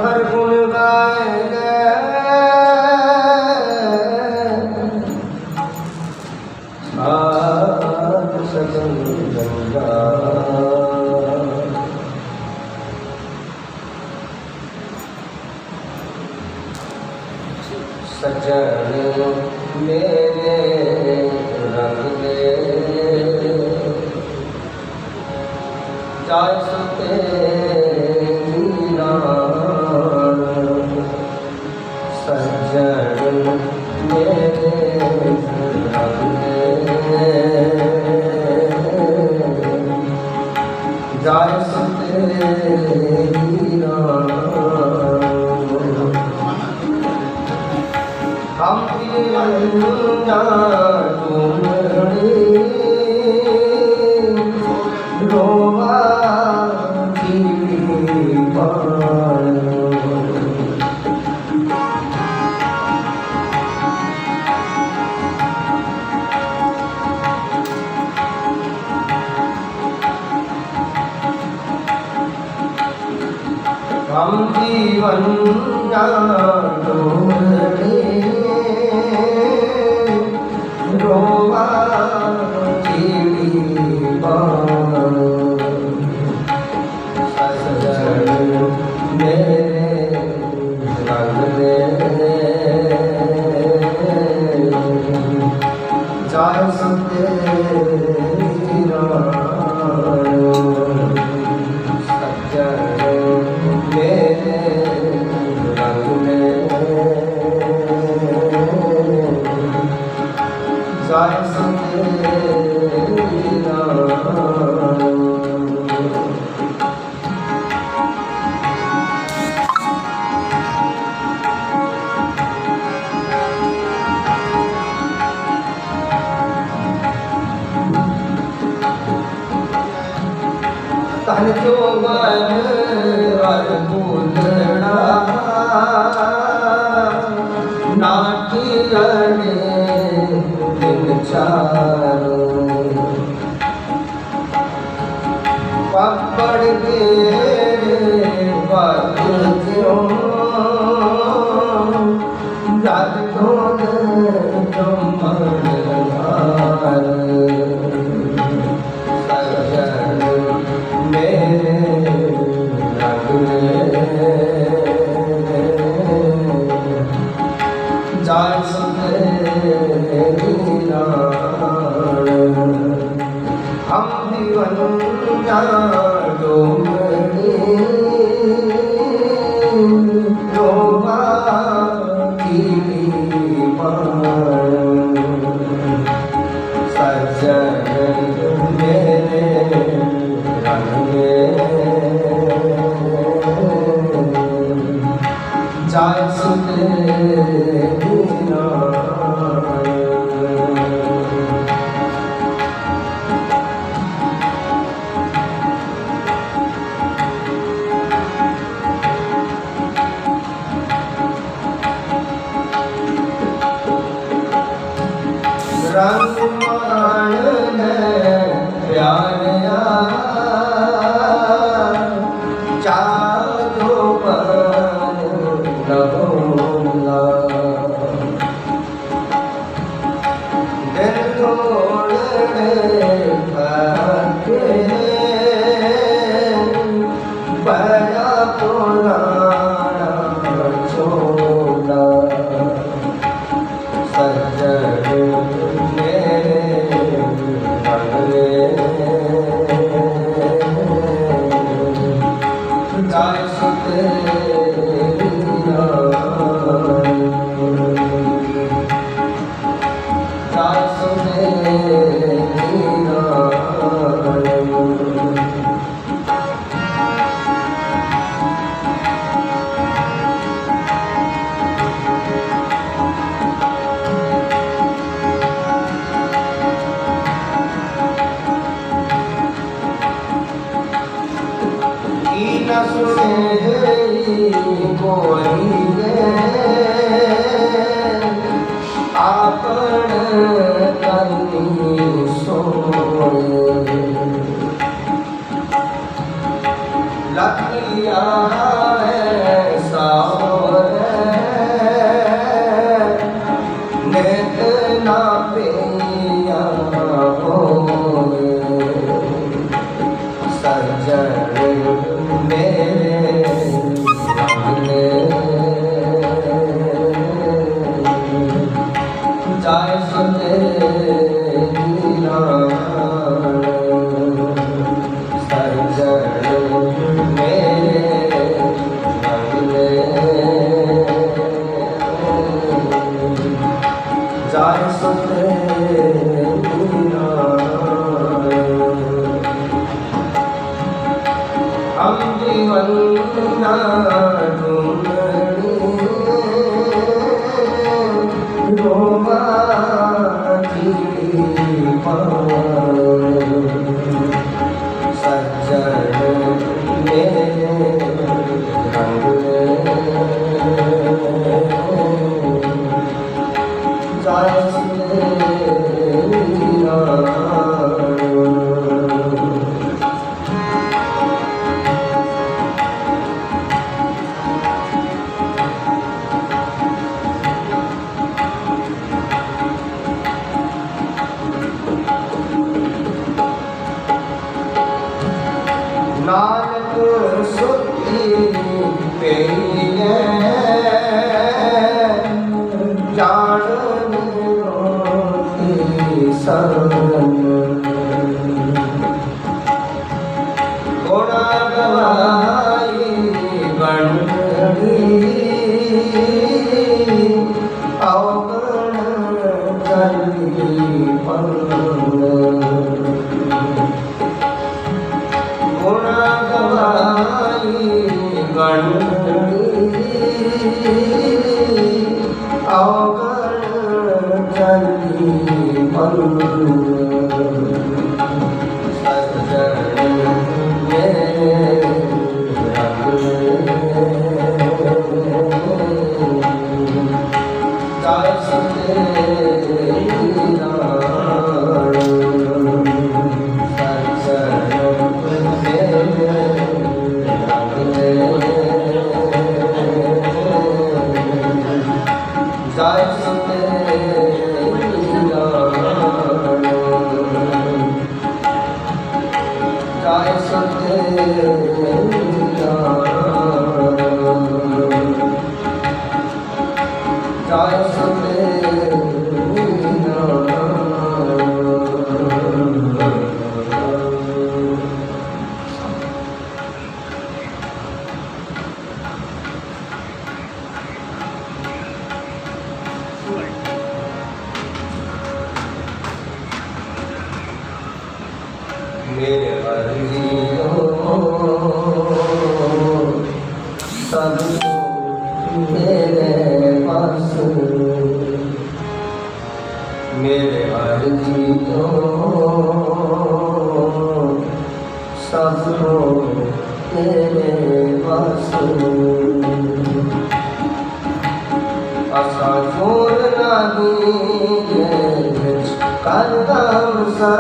हर गुण गाए सजन गंगा सजन मेरे रंग दे जाय सुते सज्जन मेरे जाय सुते हम रोवा हम जीवन रोवा सजन मेरे रंग दे जाय सुते जाय सुते तन जो मन हर भूलना नाटियने दिन चारो पकड़ के बात क्यों रात धोन जो मन जाय सुते हम जीवन रोवा सजन मेरे रंग जाय सुते रंग मान प्यार चारो पर लगूंगा दिल तोड़ने के बया पुराना छोड़ा सज्जन मेरे मेरे हरियो सब मेरे पास मेरे हरियो सब तेरे पास असा जोर नाही करदम सा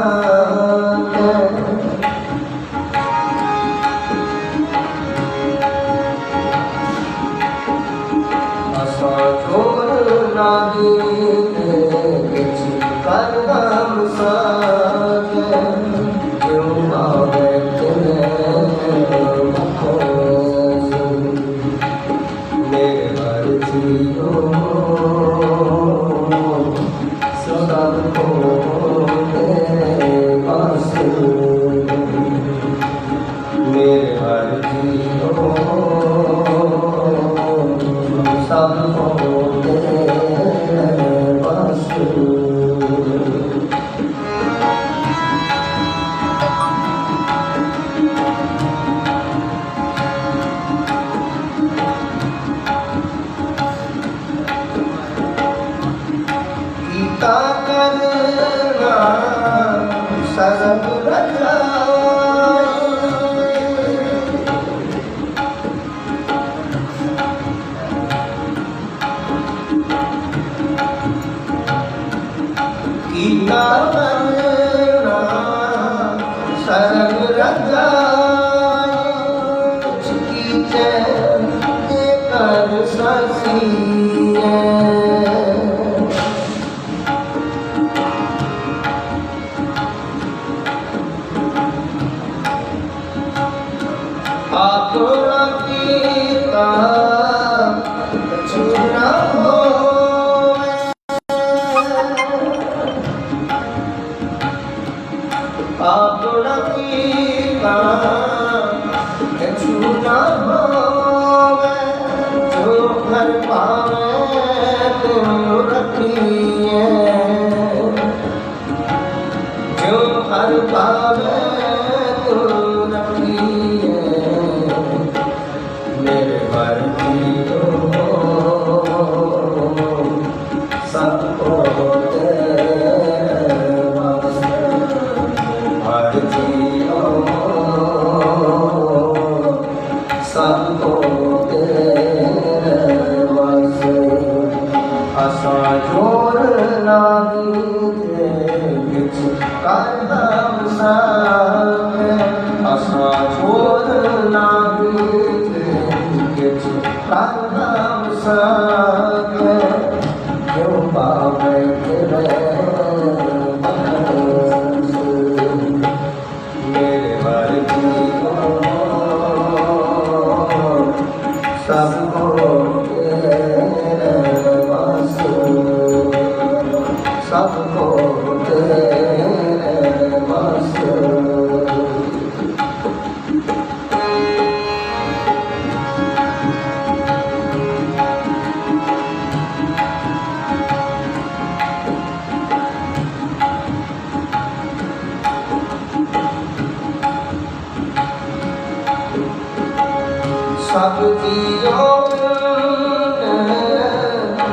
सब दियो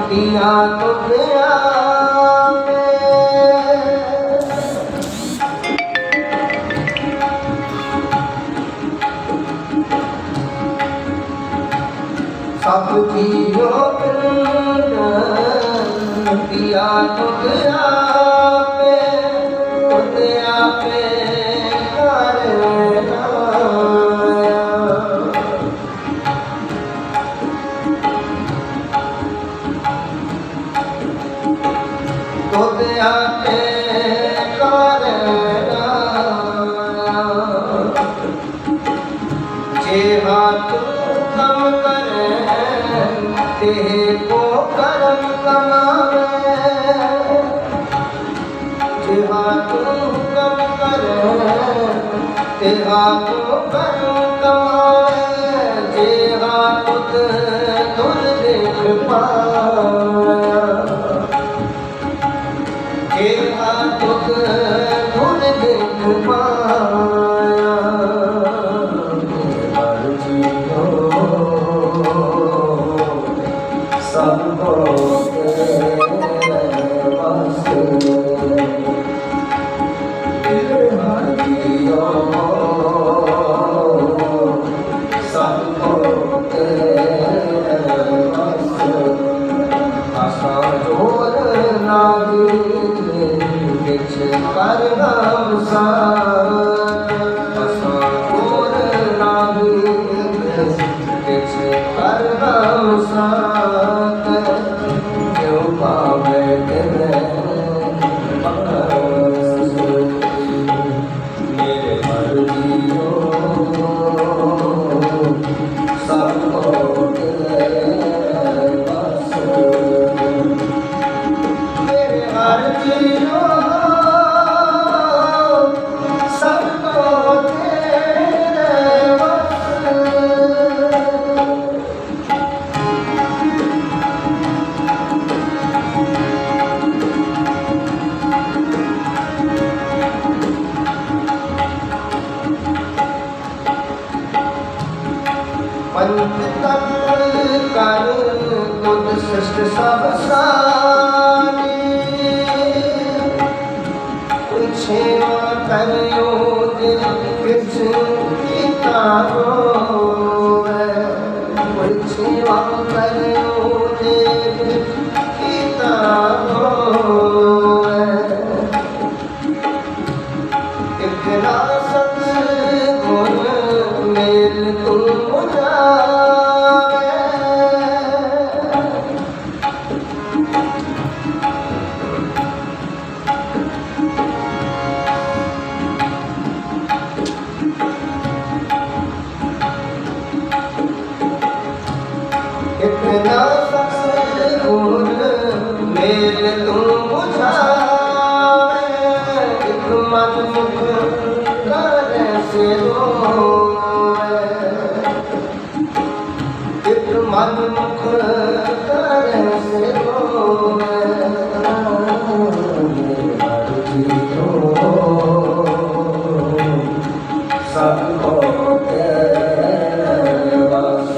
दिया तो गया सब जियो पिया तुझ आपे करना तुझ आपे करना जे हाथ कम करे ते को करम कमावे जे हाथ कम करे ते को करम कमावे जे हाथ तुझ देख पाया जे हाथ तुझ देख पाया सबको तेरे भाइयों सबको आशा जोर नागी बिच कर नाम सा आशा जोर नागी बिच कर नाम सा क्यों पावे तेरे मेरे मर्जियों सबको मेरे मर्जियों सबको पंचतत्व कर तुझ सृष्ट सब सारी सेवा करियो दिल किछ कीता होवे सेवा करियो दिल कीता होवे इतना सत्गुण मेल तुम जावे इतना सत्गुण मेल तुम जावे एक मन मुख करे से रोवे एक मन मुख करे से रोवे सबको तेरे बस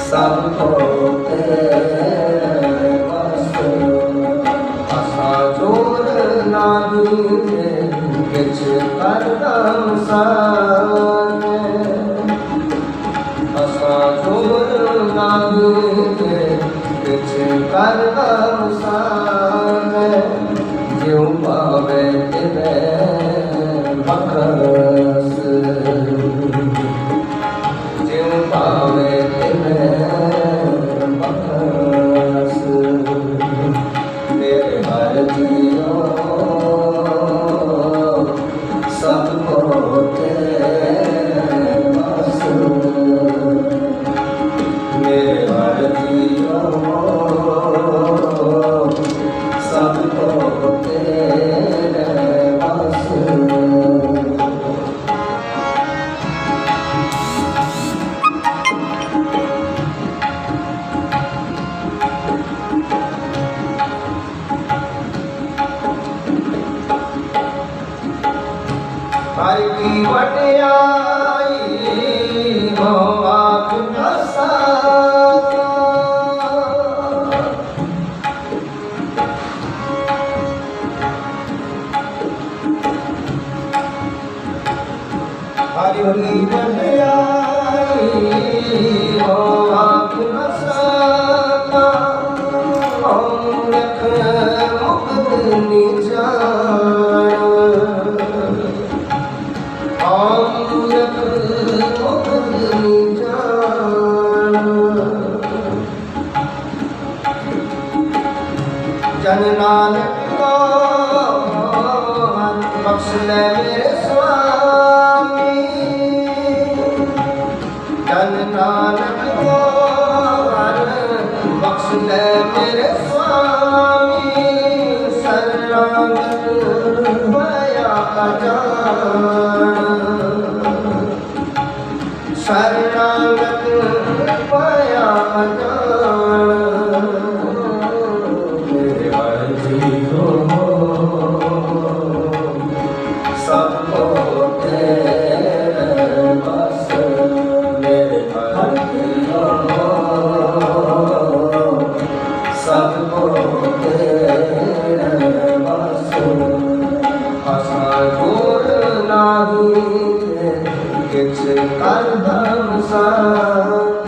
सबको तेरे बस आशा जोर नागी किछ करदम साने आशा जोर नागी किछ करदम साने ज्यों पावे तेरे बखस ज्यों पावे तेरे बखस तेरे मर्जियों सबको तेरे बस मेरे मर्जियों नानक को बख्श ले मेरे स्वामी, जन नानक को बख्श ले मेरे स्वामी, शरणागत भया अजान, शरणागत भया अजान। मेरे अर्जी को सबको तेरे बस, मेरे अर्जी को सबको तेरे बस, हसा जोर नाही किछ कर धम साथ,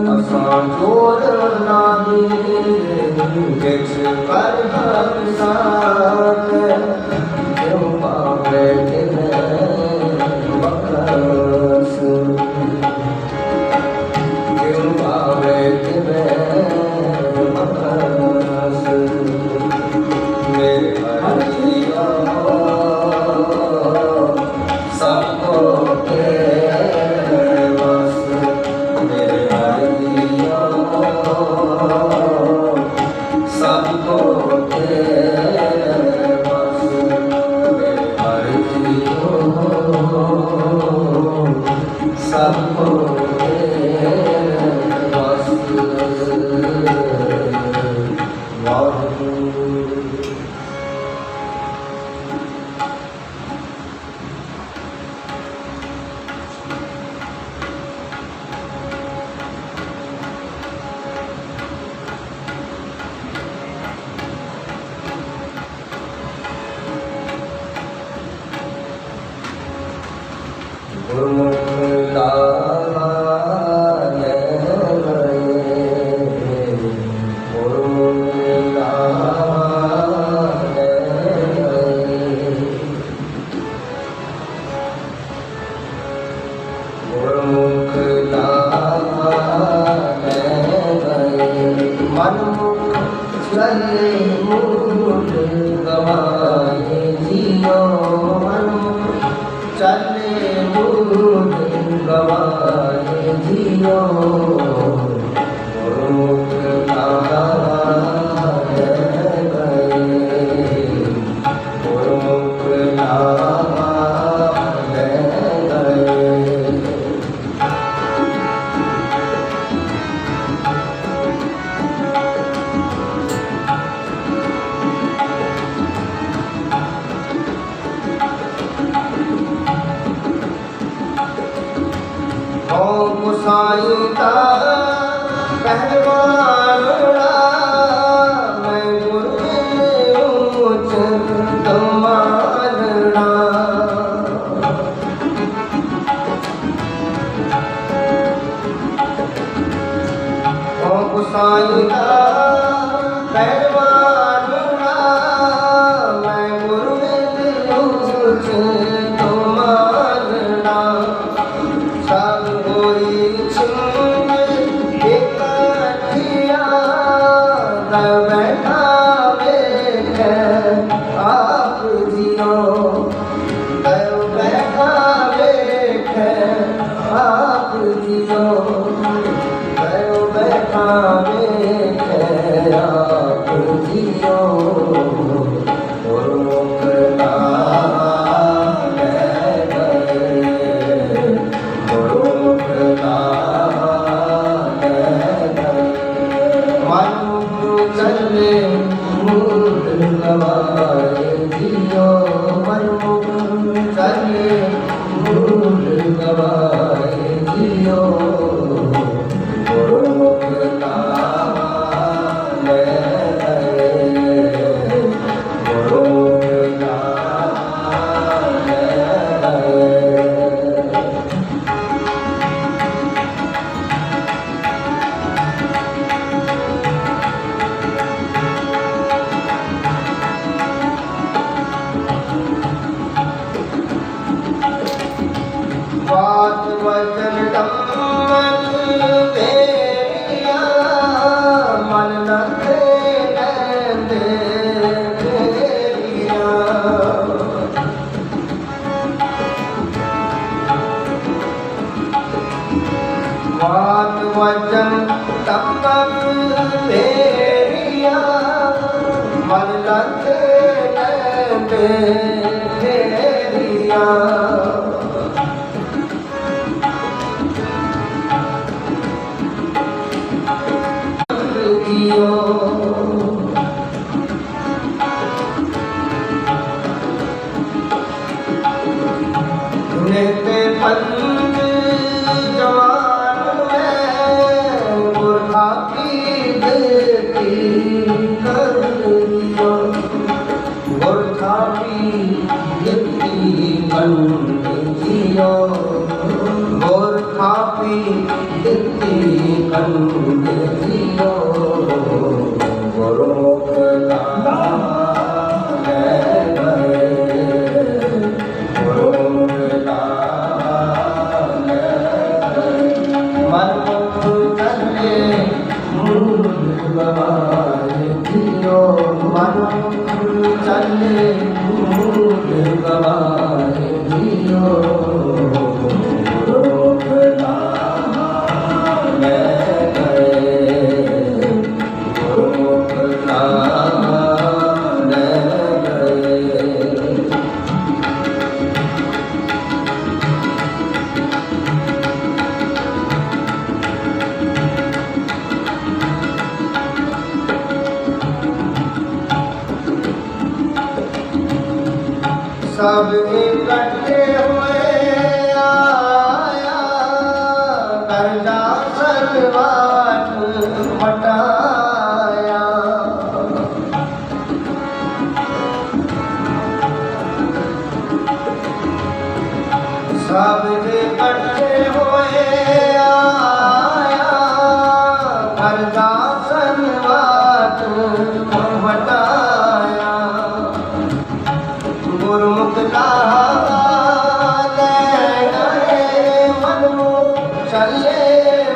हसा जोर नाही किछ कर धम साथ, क्यों पावे बकस, क्यों पावे बकस। मेरे हरिया सबको तेरे बस, मेरे हरिया सबको तेरे बस, मेरे हरिया सबको तेरे बस। वाहिगुरू। गुरुमुख लाने गए, गुरुमुख लाने गए, गुरुमुख लाने गए, मनमुख चले मूढ़ गवाए जियो, मनमुख चले मूढ़ गवाए जियो, गुरुमुख लाने गए, गुरुमुख लाने गए। गोसाईता पहलवान मैं गुरु ऊंच मानना, गोसाईता पहलवान मैं गुरु ऊंच मानना, सब होई छिंग इकट्ठिया बैठा बैठ आप जियो, बैठा बैठ आप जियो, बैठा बैठ आप जियो, गुरुमुख लाने गए, गुरुमुख लाने गए, मनमुख चले मूढ़ गवाए जियो, मनमुख चले मूढ़ गवाए जियो, गुरुमुख लाने गए, गुरुमुख लाने गए। बात वचन तम्मत तेरिया मन न दे बात वचन तब तक फेरिया मन लगे फेरिया लेते पंच जवान में बुरखा की देती करियो बुरखा की देती कंडियो बुरखा की देती कंडियो सब इकट्ठे हुए आया कर्जा सरवाट मटाया सब इकट्ठे हुए आया कर्जा सरवाट मटाया गुरुमुख ले गए मनमुख चले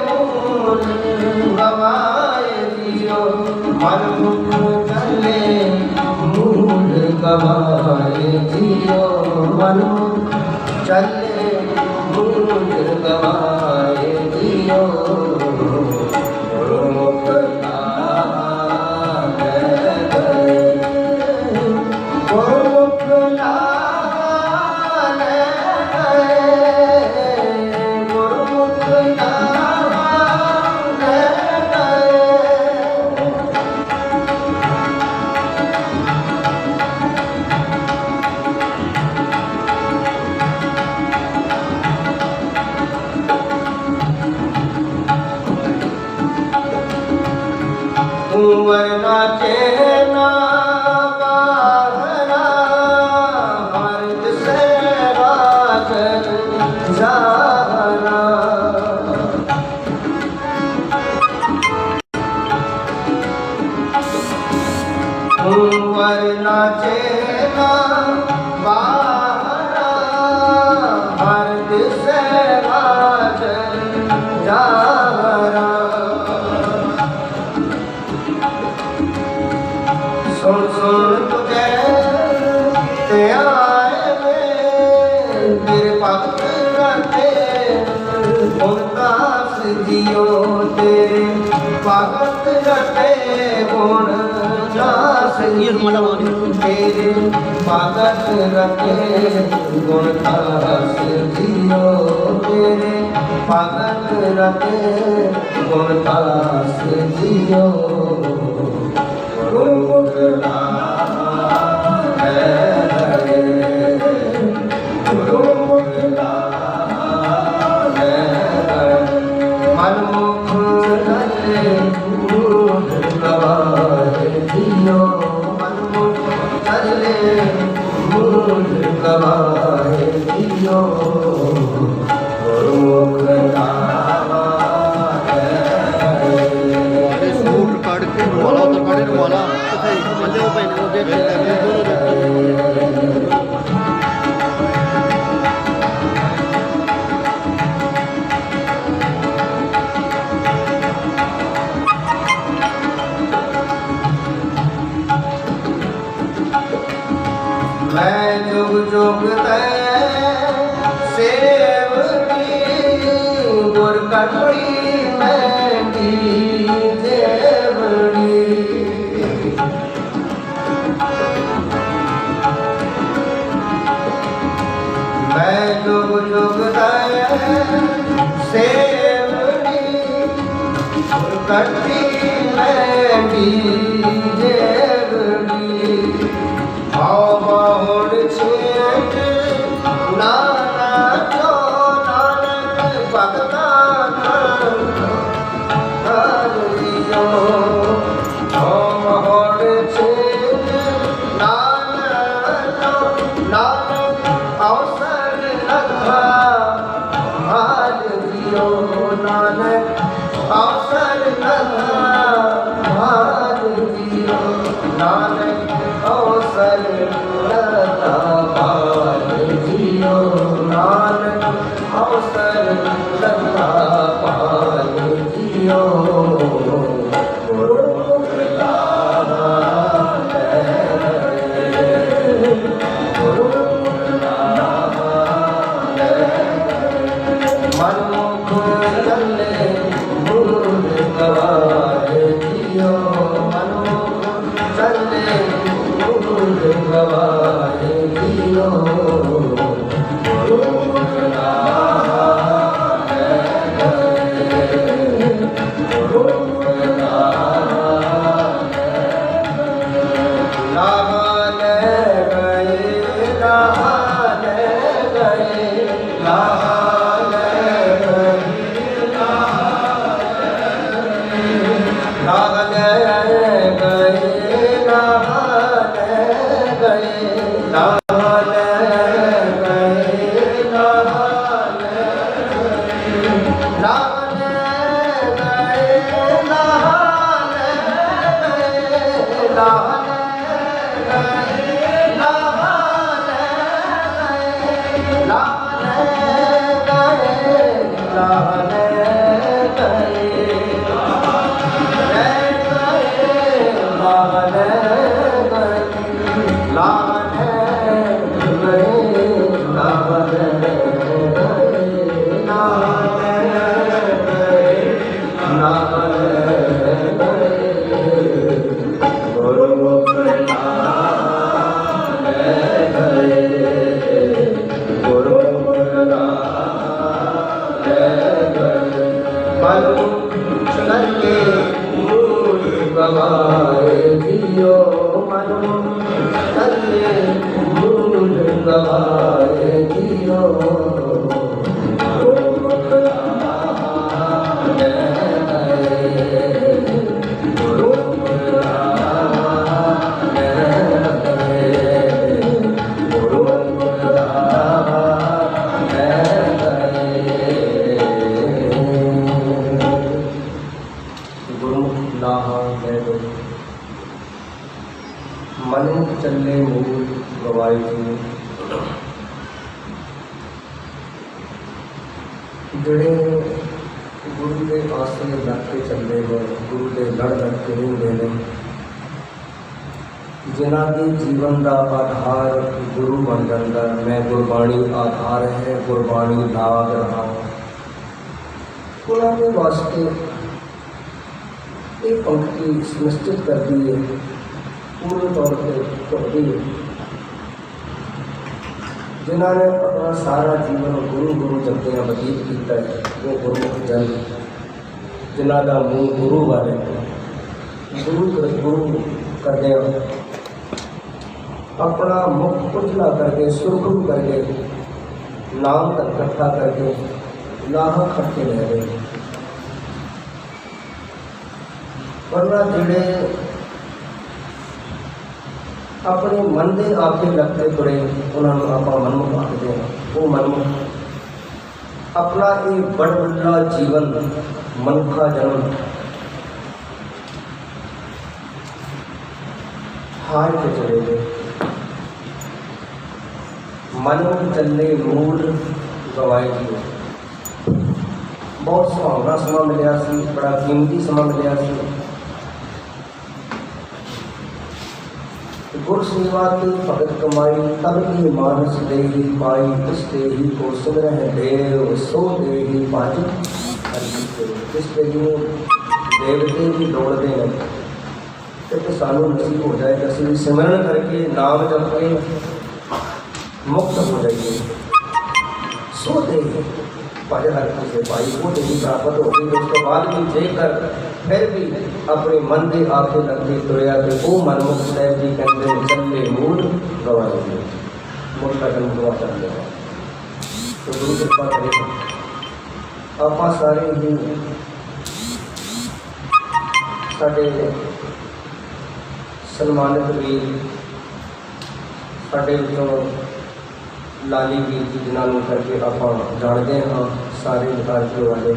मूल गवाए दियो मनमुख चले मूल गवाए दियो मनमुख चले मूल गवाए दियो गुरुमुख कुंवर नाचे ना बाहरा मर्द से बाकर जाना कुंवर नाचे ना बाहरा मर्द से बाकर जाना सुन सुन तुझे ते आए मेरे भक्त रखे उनदास जियो तेरे भक्त रखे गुण दास तेरे भक्त रखे गुण दास जियो तेरे भक्त रखे गुण दास जियो गुरुमुख मनमुख चले मूल गवाए दियो मनमुख चले मूल गवाए दियो गुरुमुख मैं जुग जुग कटी महंगी जेवड़ी मैं जुग जुग सेवड़ी कटी महंगी जेवड़ी आओ बहुड़ छेट नाना जो नानक भगता हर दियो आओ बहुड़ छेट नाना जो नानक अवसर लखा हाल दियो नानक अवसर लखा हाल दियो नानक अवसर लता पाल दियो नानक अवसर लता पाल दियो गुरुमुख लाल गुरुमुख लाल मनमुख चले मूल गवाए दियो मनमुख चले मूल गवाए दियो गुरुमुख लाल गुरुमुख लाल लाल गए लाल गए लाल मन चले मूल गवाई जी ਜਿਹੜੇ ਗੁਰੂ ਦੇ ਆਸਰੇ ਲੱਗ ਕੇ ਚੱਲੇ ਨੇ ਗੁਰੂ ਦੇ ਲੜ ਲੜ ਕੇ ਰਹਿੰਦੇ ਨੇ ਜਿਨ੍ਹਾਂ ਦੇ ਜੀਵਨ ਦਾ ਆਧਾਰ ਗੁਰੂ ਬਣ ਜਾਂਦਾ ਮੈਂ ਗੁਰਬਾਣੀ ਆਧਾਰ ਹੈ ਗੁਰਬਾਣੀ ਲਾਗ ਰਹਾ ਉਹਨਾਂ ਦੇ ਵਾਸਤੇ ਇਹ ਪੰਕਤੀ ਸੁਨਿਸ਼ਚਿਤ ਕਰਦੀ ਹੈ पूर्ण तौर पर ढुकती है जिन्होंने अपना सारा जीवन गुरु गुरु जपदियां बतीत किया है वो गुरमुख जन जिन्हों का मूल गुरु वाले गुरु करदे अपना मुख उजला करके सुरखरू करके नाम तक इकट्ठा करके लाहा खट्टे रह गए वरना जिहड़े अपने मन के आके लगते तुरे उन्होंने आप मनमुख आखते हैं वो मनमुख अपना ये बड़बड़ा जीवन मनुखा जन्म हार के चले गए मनमुख चले मूल गवाए जी बहुत सुहावना समा मिलया सी बड़ा कीमती समा मिलया सी गुर सेवा की भगत कमाई तब ही मानस दे ही पाई इस दे ही को सुन रहे देव सो दे ही बाज जिस पेज में देवते भी दौड़ते हैं तो सानू नसीब हो जाए कि असं भी सिमरन करके नाम जप के मुक्त हो जाइए। सो दे भज हर किसे पाई वो देवी प्राप्त हो गई। उसके बाद भी जेकर फिर भी अपने मन के आखे लगते तुरया तो वो मनमुख साहब जी कहते चले मूल गवाएंगे मुल का जन्म गवा चलते हैं। तो गुरु कृपा करेगा आप सारे ही साढ़े सन्मानित वीर साढ़े लाली वीर जी जिन्होंने करके आप जानते हाँ सारे विद्यार्थी वाले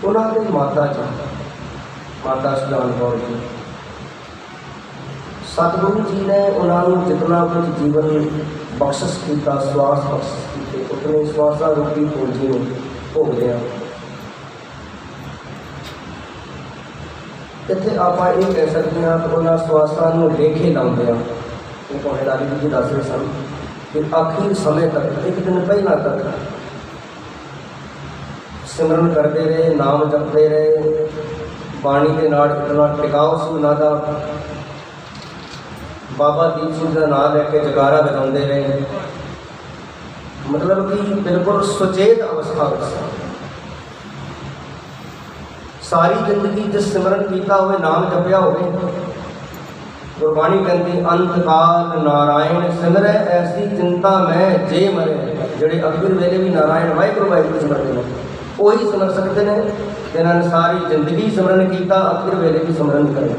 उन्होंने माता जी माता सुजान कौर जी सतगुरु जी ने उन्होंने जितना कुछ जीवन बख्शिश किया श्वास बख्शिश किए उतने श्वासा रूपी पूंजी में भोगदे इतने आप ये कह सकते हैं कि उन्होंने श्वासा लेखे लाते हैं। वो भावे लाली जी दस रहे सन कि आखिरी समय तक एक दिन पहला तक सिमरन करते रहे नाम जपते रहे बाणी के नाल इतना टिकाव से उन्होंने बाबा दीप सिंह का नाम लैके जगारा बजाते रहे। मतलब कि बिल्कुल सुचेत अवस्था में सारी जिंदगी जिस सिमरन किया हुए नाम जपया हो गुरबाणी कहती अंतकाल नारायण सिमरै ऐसी चिंता में जे मरे जोड़े अखिर वेले भी नारायण वाहिगुरू वाहिगुरू सिमरते हैं वही सिमर सकते हैं जिन्होंने सारी जिंदगी सिमरन किया अखिर वेले भी सिमरन करें।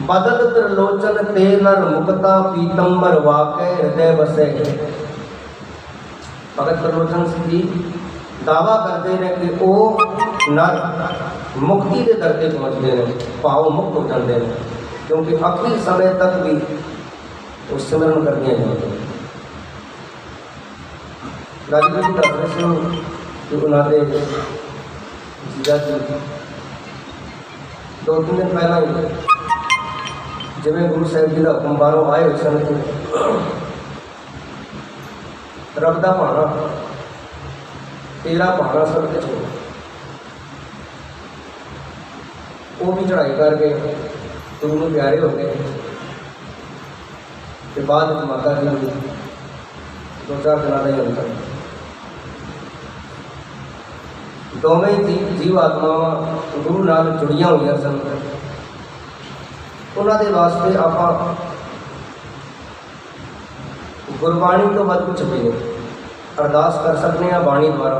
बदल त्रिलोचन ते नर मुक्ता पीतंबर वाके हृदय बसे भगत त्रिलोचन सिंह जी दावा करते हैं कि वो नर मुक्ति के दर पर पहुँचते हैं भाव मुक्त हो जाते हैं क्योंकि आखिरी समय तक भी वो सिमरन करने जाते हैं। राजगुरु जी दस रहे थे कि उन्होंने जीजा जी 2-3 दिन पहला ही जिमें गुरु साहब जी का हुक्म बारों आए हुए सन रब का भाना तेरा भाना सब कुछ हो वो भी चढ़ाई करके गुरु में प्यारे हो गए। फिर बाद में माता जी 2-4 दिन का ही अंतर दोवें जीव आत्मावां गुरु नाल जुड़िया हुई सन। उन्होंने वास्ते आप गुरबाणी तो वध कुछ भी नहीं अरदास कर सकते हैं बाणी द्वारा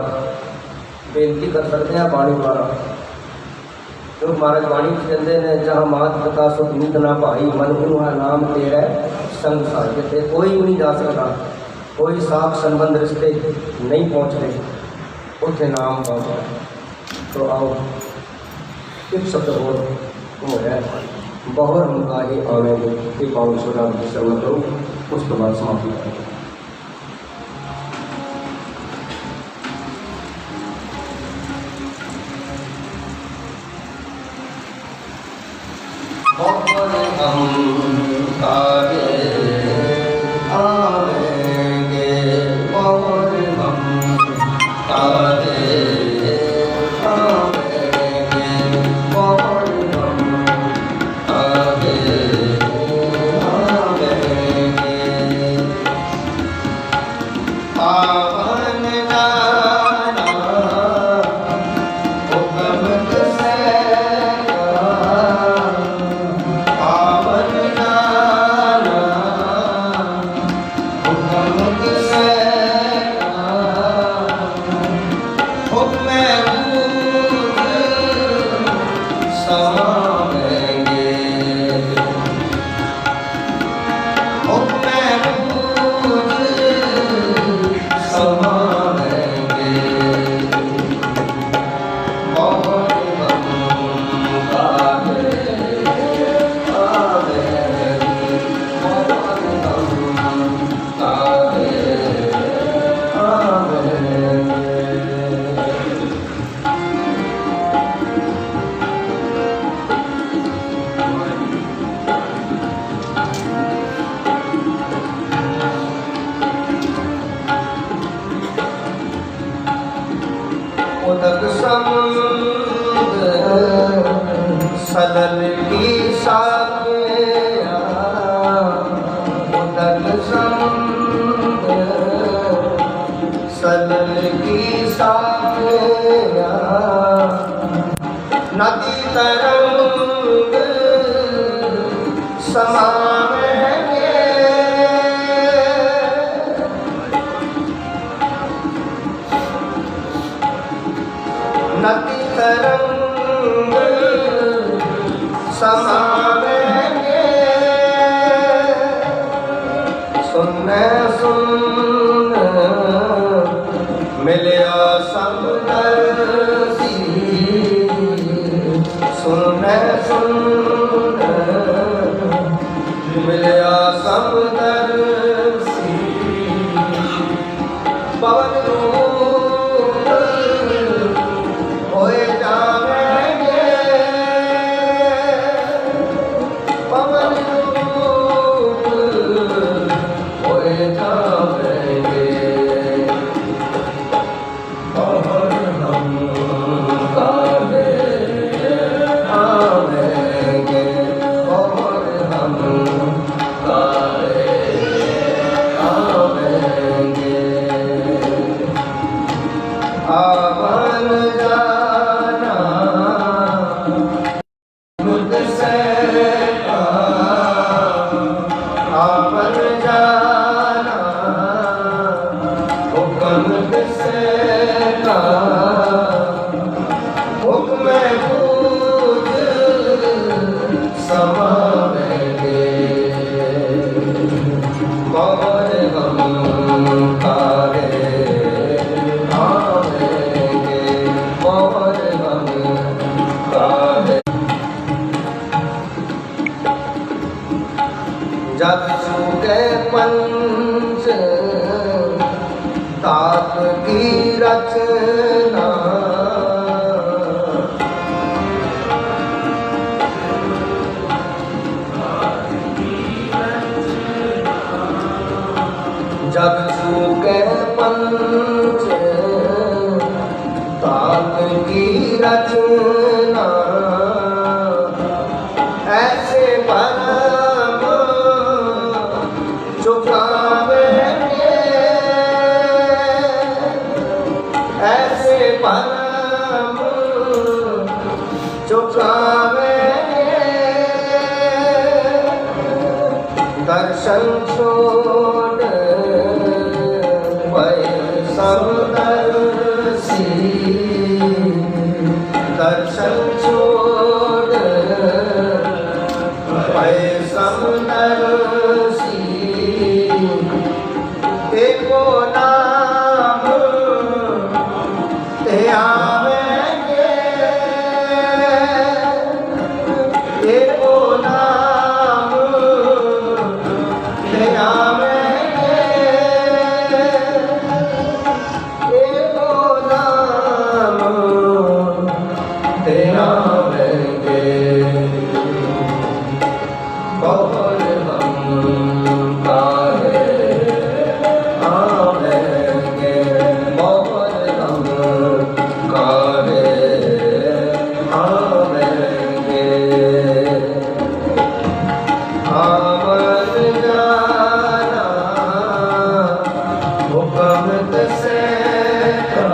बेनती कर सकते हैं बाणी द्वारा जो महाराज बाणी कहते हैं जहाँ मात पिता सुख नीत ना भाई मन उन्हा नाम तेरा संग साहित्य कोई भी नहीं जा सकता कोई साख संबंध रिश्ते नहीं पहुँच रहे उत्थे नाम पहुँच। तो आओ एक शब्द और हो है बहुर हम गाहे आवेंगे कि पावन सुराम की शरण करूँ उसके बाद समाप्ति करें। उदक समुद्र सलल की साखियाँ, उदक समुद्र सलल की साखियाँ, नदी तरंग समावेंगे, नदी तरंग समावेंगे, सुनने सुन मिलिया समदर्शी, सुनने सुन मिलिया समदर्शी, पवन रूप होए जावेंगे, पवन रूप होए जावेंगे, और हम काहे आवेंगे, और हम काहे आवेंगे। आवन जाना मुझसे आवन जाना हुक्म से का, हुक्म पूज समावेंगे, और हम काहे आवेंगे, और हम काहे। जब सूखे पंच तात की रचना, जब सूखे पंच तात की रचना, ऐसे परम चुकावेंगे, ऐसे परम चुकावेंगे, दर्शन छोड़ भय समदर्शी, दर्शन छोड़ भय समदर्शी, एको नाम ते आवेंगे, एको नाम ते आवेंगे, एको नाम ते आवेंगे, और हम काहे आवेंगे, और हम काहे आवेंगे। आवन जाना हुक्म से का,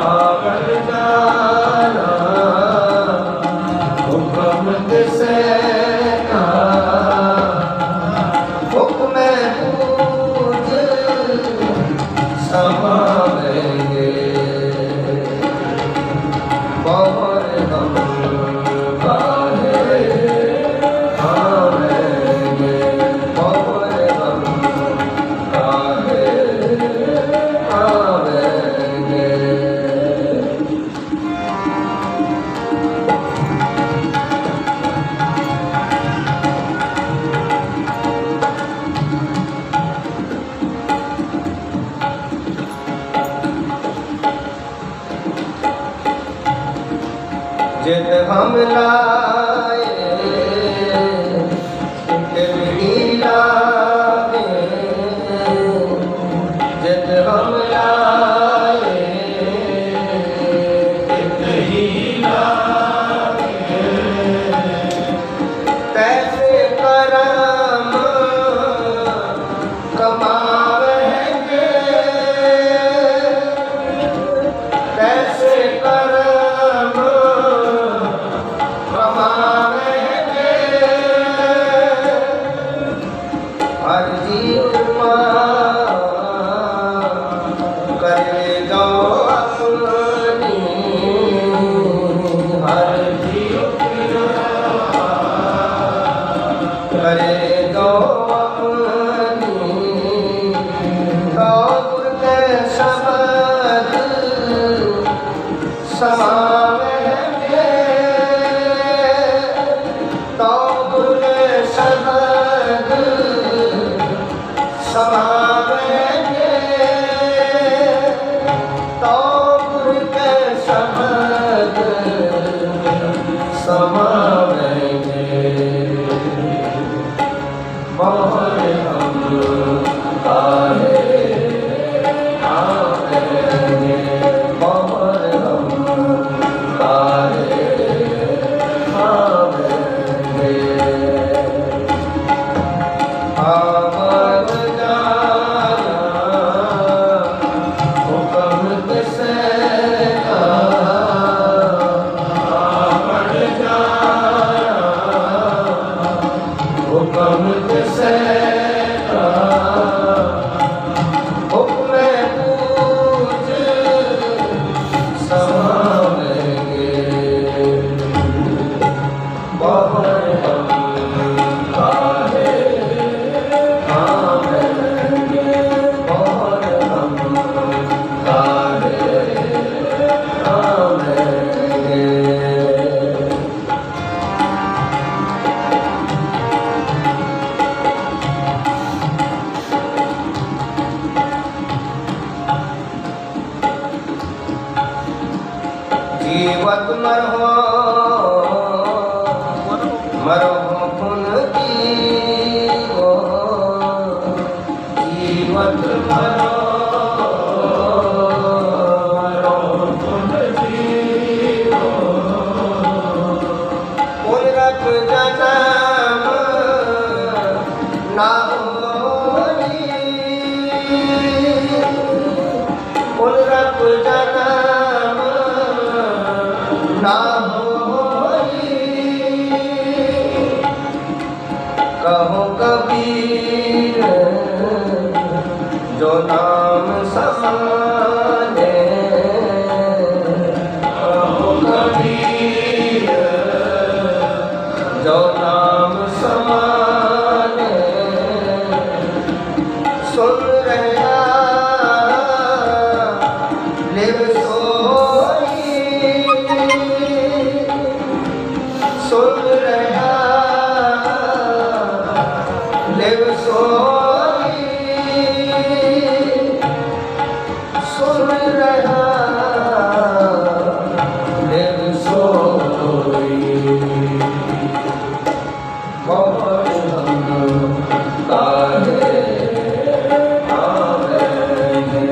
आवन जाना हुक्म से का, हुक्म पूज समावेंगे, और हम काहे आवेंगे, और हम काहे आवेंगे। जिद हम लाए कितनी लाए, जिद हम लाए समावेंगे तो गुर शब्द समावेंगे तो गुर के शब्द समावेंगे मोहर हम काहे आवेंगे मोहर हम काहे आवेंगे आवर जाना हुक्म किसे का आवर जाना हुक्म किसे का हुक्म पूज समावेंगे मोहर हम काहे आवेंगे मोहर हम काहे आवेंगे जीवत मरहो मरहो पुन जीवो जीवत मरो मरहो पुन जीवो पुनरत जन्म ना होई पुनरत जन्म ना होई कहो कबीर जो नाम समाने कहो कबीर जो नाम समाने सुन रहा लिव सोई सुन रहा लिव सोई सुन रहा लिव सोई मोहर हम काहे आवेंगे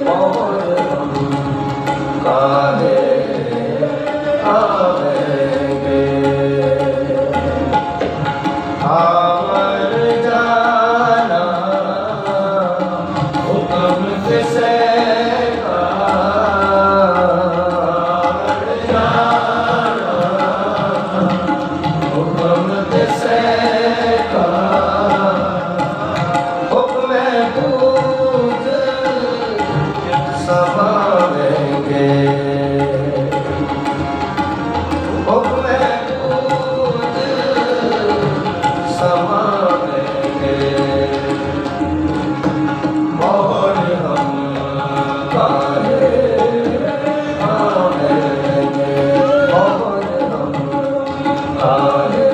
मोहर हम काहे आवेंगे आवर जाना हुक्म किसे का आवर जाना हुक्म किसे का हुक्म पूज समावेंगे हुक्म पूज समावेंगे मोहर हम काहे आवेंगे मोहर हम काहे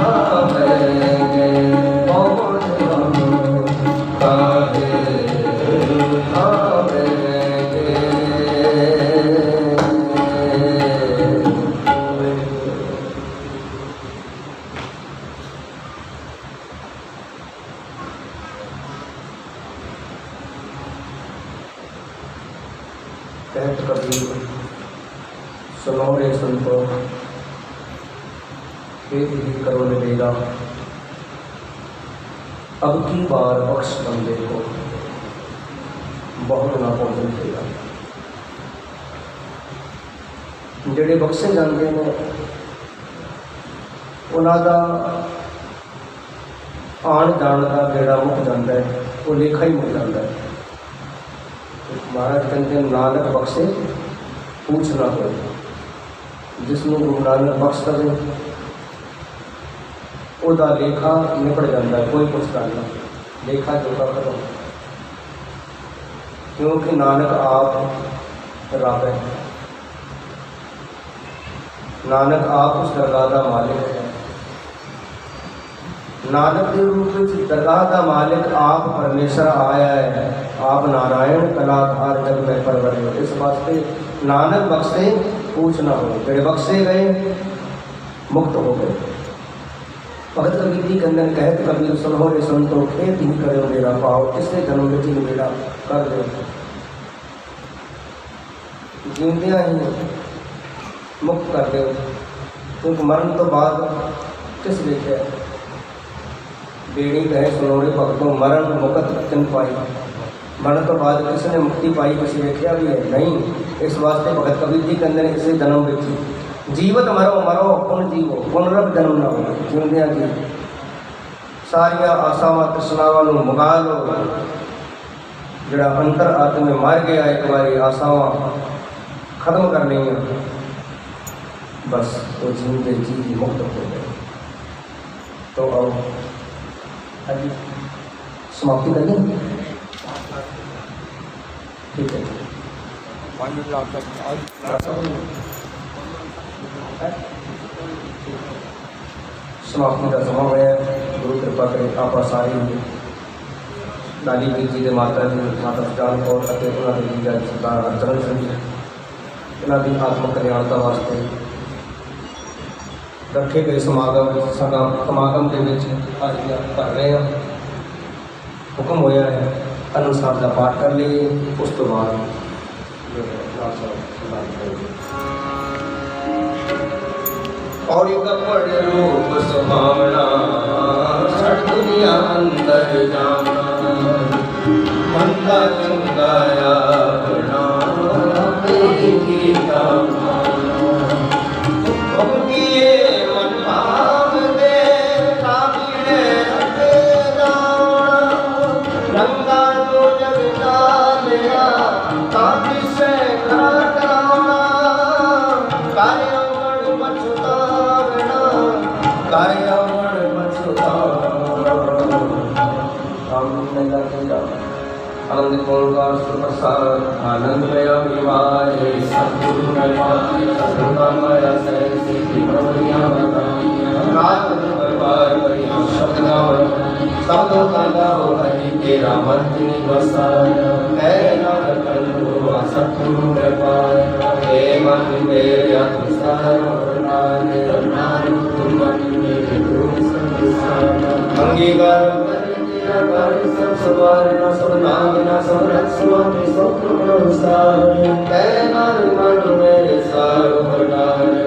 आवेंगे मोहर हम काहे आवेंगे कहत कबीर सुनो रे सुनतो हे दिली करो निवेदा अब की बार बख्श बंदे को बहुत ना भोजन देगा ਜਿਹੜੇ ਬਖਸ਼ੇ ਜਾਂਦੇ ਨੇ ਉਹਨਾਂ ਦਾ ਆਉਣ ਜਾਣ ਦਾ ਜਿਹੜਾ ਮੁੱਕ ਜਾਂਦਾ ਹੈ ਉਹ ਲੇਖਾ ਹੀ ਮੁੱਕ ਜਾਂਦਾ ਹੈ महाराज कहते हैं नानक बख्शे पूछ ना हो जिसनों गुरु नानक बख्श दे ਉਹਦਾ ਲੇਖਾ ਨਿਪਟ ਜਾਂਦਾ है कोई पुछता नहीं लेखा जोगा खत्म क्योंकि नानक आप रब है नानक आप उस दरगाह का मालिक है। नानक के रूप में दरगाह का मालिक आप परमेश्वर आया है। आप नारायण कलाधार जग में परवर हो। इस वास्ते नानक बख्शे पूछना हो, जेड़े बख्शे गए मुक्त हो गए। भगत कबीर जी कंदन कहत कबीर सुनो रे संतो खेत ही करो मेरा पाओ, किससे जन्म विच मेरा कर दे। जींदियां ही मुक्त कर दो, क्योंकि मरण तो बाद किस लिखे बेड़ी कहे सुनो रे भगतों मरण मुकत किन पाई। मरण तो बाद किसने मुक्ति पाई, किसी देखा भी है नहीं। इस वास्ते भगत कबीर जी कंदन इसे जन्म विच जीवत मरो मरो पुन जीवो पुनरब जन्म ना हो। जींदियां जी सारिया आसावां तृष्णावां नूं मुका लो। जिहड़ा अंतर आत्मे मर गया एक बारी आसावां खत्म कर लिया, बस वो जीवते जी मुक्त हो गए। तो अब अभी समाप्ति करिए, ठीक है। समाप्ति का समय होया। गुरु कृपा करे आप सारी लाली वीर जी के माता जी माता सुजान कौर ਅਤੇ ਉਹਨਾਂ ਦੇ ਜੀਜਾ ਜੀ ਸਰਦਾਰ ਹਰਚਰਨ ਸਿੰਘ ਜੀ, ਇਹਨਾਂ ਦੀ ਆਤਮਕ ਕਲਿਆਣਤਾ ਵਾਸਤੇ ਰੱਖੇ ਗਏ ਸਮਾਗਮ ਦੇ ਵਿੱਚ ਹਾਜ਼ਰੀਆਂ ਭਰ ਰਹੇ ਹਾਂ। ਹੁਕਮ ਹੋਇਆ ਹੈ ਅਨੁਸਾਰ ਦਾ ਪਾਠ ਕਰ ਲਈਏ, ਉਸ ਤੋਂ ਬਾਅਦ और एक बड़ रूप सुहावना छठ दुनिया अंदर जाना मंदा चंगाया बना गीता किए मन भाव दे काबिले रखे जाना रंगा जो जगता लिया काबी से कराना कार्य आनंद ओंकार सुप्रसाद आनंद मया विवाहे सद्गुरु मया सहसी प्रभुया रात दरबार करिया शब्द गावो शब्दों का गाओ हरि तेरा मंत्र निवसाया है नानक कंदो सद्गुरु में पाया हे मन मेरे अतिसार नानक तुम मन मेरे तुम संसार अंगीकार सब सवार न सब नाम न सब रक्षवान सब अनुसार कैनार मन मेरे सारो बटारे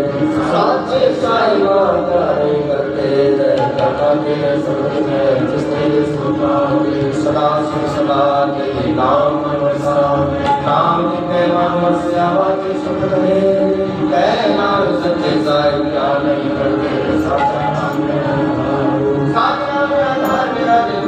साचे साई माता करते जय कथा के सब में जिसने सुपारे सदा सदा के नाम वसावे नाम के मन वस्यावा के सुख रहे कैनार सच्चे साई क्या नहीं करते साचा नाम साचा में आधार मेरा देव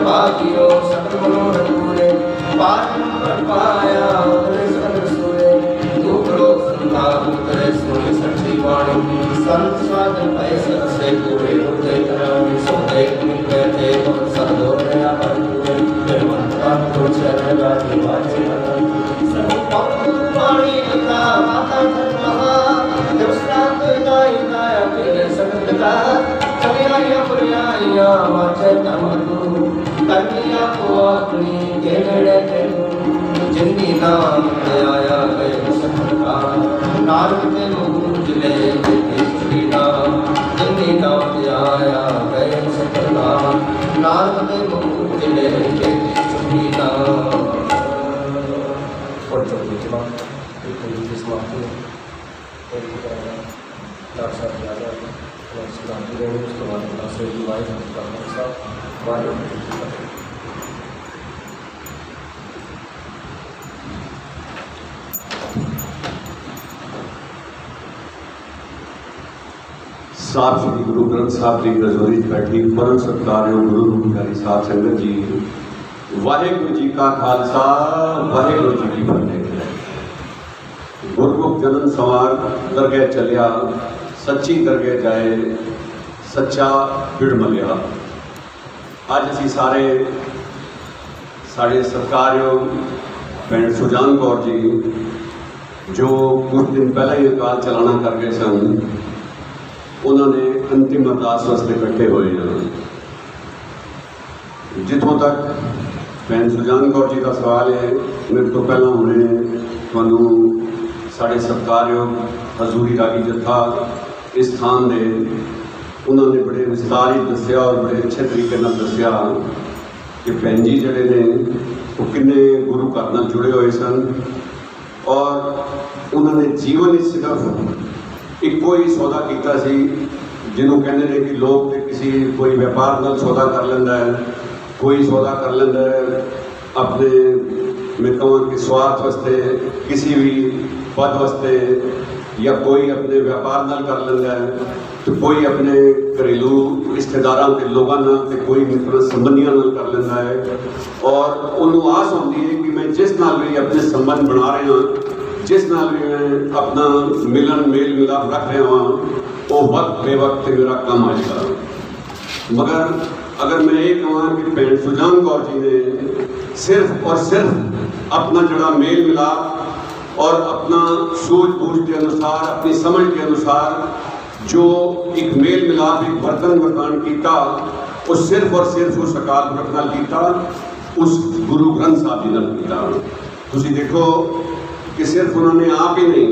भाग्यो सकल मनोरथ पूरे पाठ पर पाया उतरे सकल सोए दुख रोग संताप उतरे सोए सच्ची वाणी संत स्वाद पैसे से पूरे होते करामी सोते कहते और सदो नया पर पूरे देवता को चलेगा दिवाचे सब वाणी का माता धर्महा देवस्नात दाई दाया के सकल का चलिया पुरिया वाचे तमतु कन्या को अपनी जेड़े जिंदी नाम आया गए सफलता नारद के मुकुंज ले श्री नाम जिंदी नाम आया गए सफलता नारद के मुकुंज ले श्री नाम और चौथी की बात एक समाप्ति है डॉक्टर साहब याद है सुधांति देंगे, उसके बाद दूसरे की वाइफ साहब श्री गुरु ग्रंथ साहब की गजोरी बैठी परम सत्कारयोग गुरु रूपकारी साहब संगत जी, वाहेगुरु जी का खालसा वाहेगुरु जी की फतेह। गुरमुख जन्म सवार दरगह चलिया, सच्ची दरगह जाए सच्चा बिड़ मलिया। अज असी सारे सत्कारयोग भैन सुजान कौर जी जो कुछ दिन पहले ही अकाल चलाना कर गए सन, उन्होंने अंतिम अरदास वास्ते इकट्ठे हुए हैं। जितों तक भैन सुजान कौर जी का सवाल है, मेरे तो पहला उन्हें थानू साढ़े सत्कारयोग हजूरी रागी जत्था इस स्थान ने उन्होंने बड़े विस्तारित दसिया और बड़े अच्छे तरीके दसिया कि भैन जी जड़े ने वो किन्ने गुरु घर नाल जुड़े हुए सन और उन्होंने जीवन सिर्फ एको ही सौदा किया सी जिन्हों कहते हैं कि लोग तो किसी कोई व्यापार नाल सौदा कर लेंदा है, कोई सौदा कर लेंदा है अपने मैं कहूँ कि स्वार्थ वास्ते, किसी भी पद वास्ते, या कोई अपने व्यापार नाल कर लेंदा है, तो कोई अपने घरेलू रिश्तेदारों के लोगों नाल ते कोई मित्र संबंधियों नाल कर लेंदा है। और उन्होंने आस होती है कि मैं जिस नाल भी अपने संबंध बना रहा, जिस नाल भी मैं अपना मिलन मेल मिलाप रख रहा हाँ, वो वक्त बेवक्त मेरा काम आएगा। मगर अगर मैं ये कहूँ कि भैन सुजान कौर जी ने सिर्फ और सिर्फ अपना जड़ा मेल मिलाप और अपना सूझबूझ के अनुसार, अपनी समझ के अनुसार जो एक मेल मिलाप एक बर्तन वरतान किया, वो सिर्फ और सिर्फ उस अकाल पुरख नाल किया, उस गुरु ग्रंथ साहब जी नाल किया। तुसीं देखो कि सिर्फ उन्होंने आप ही नहीं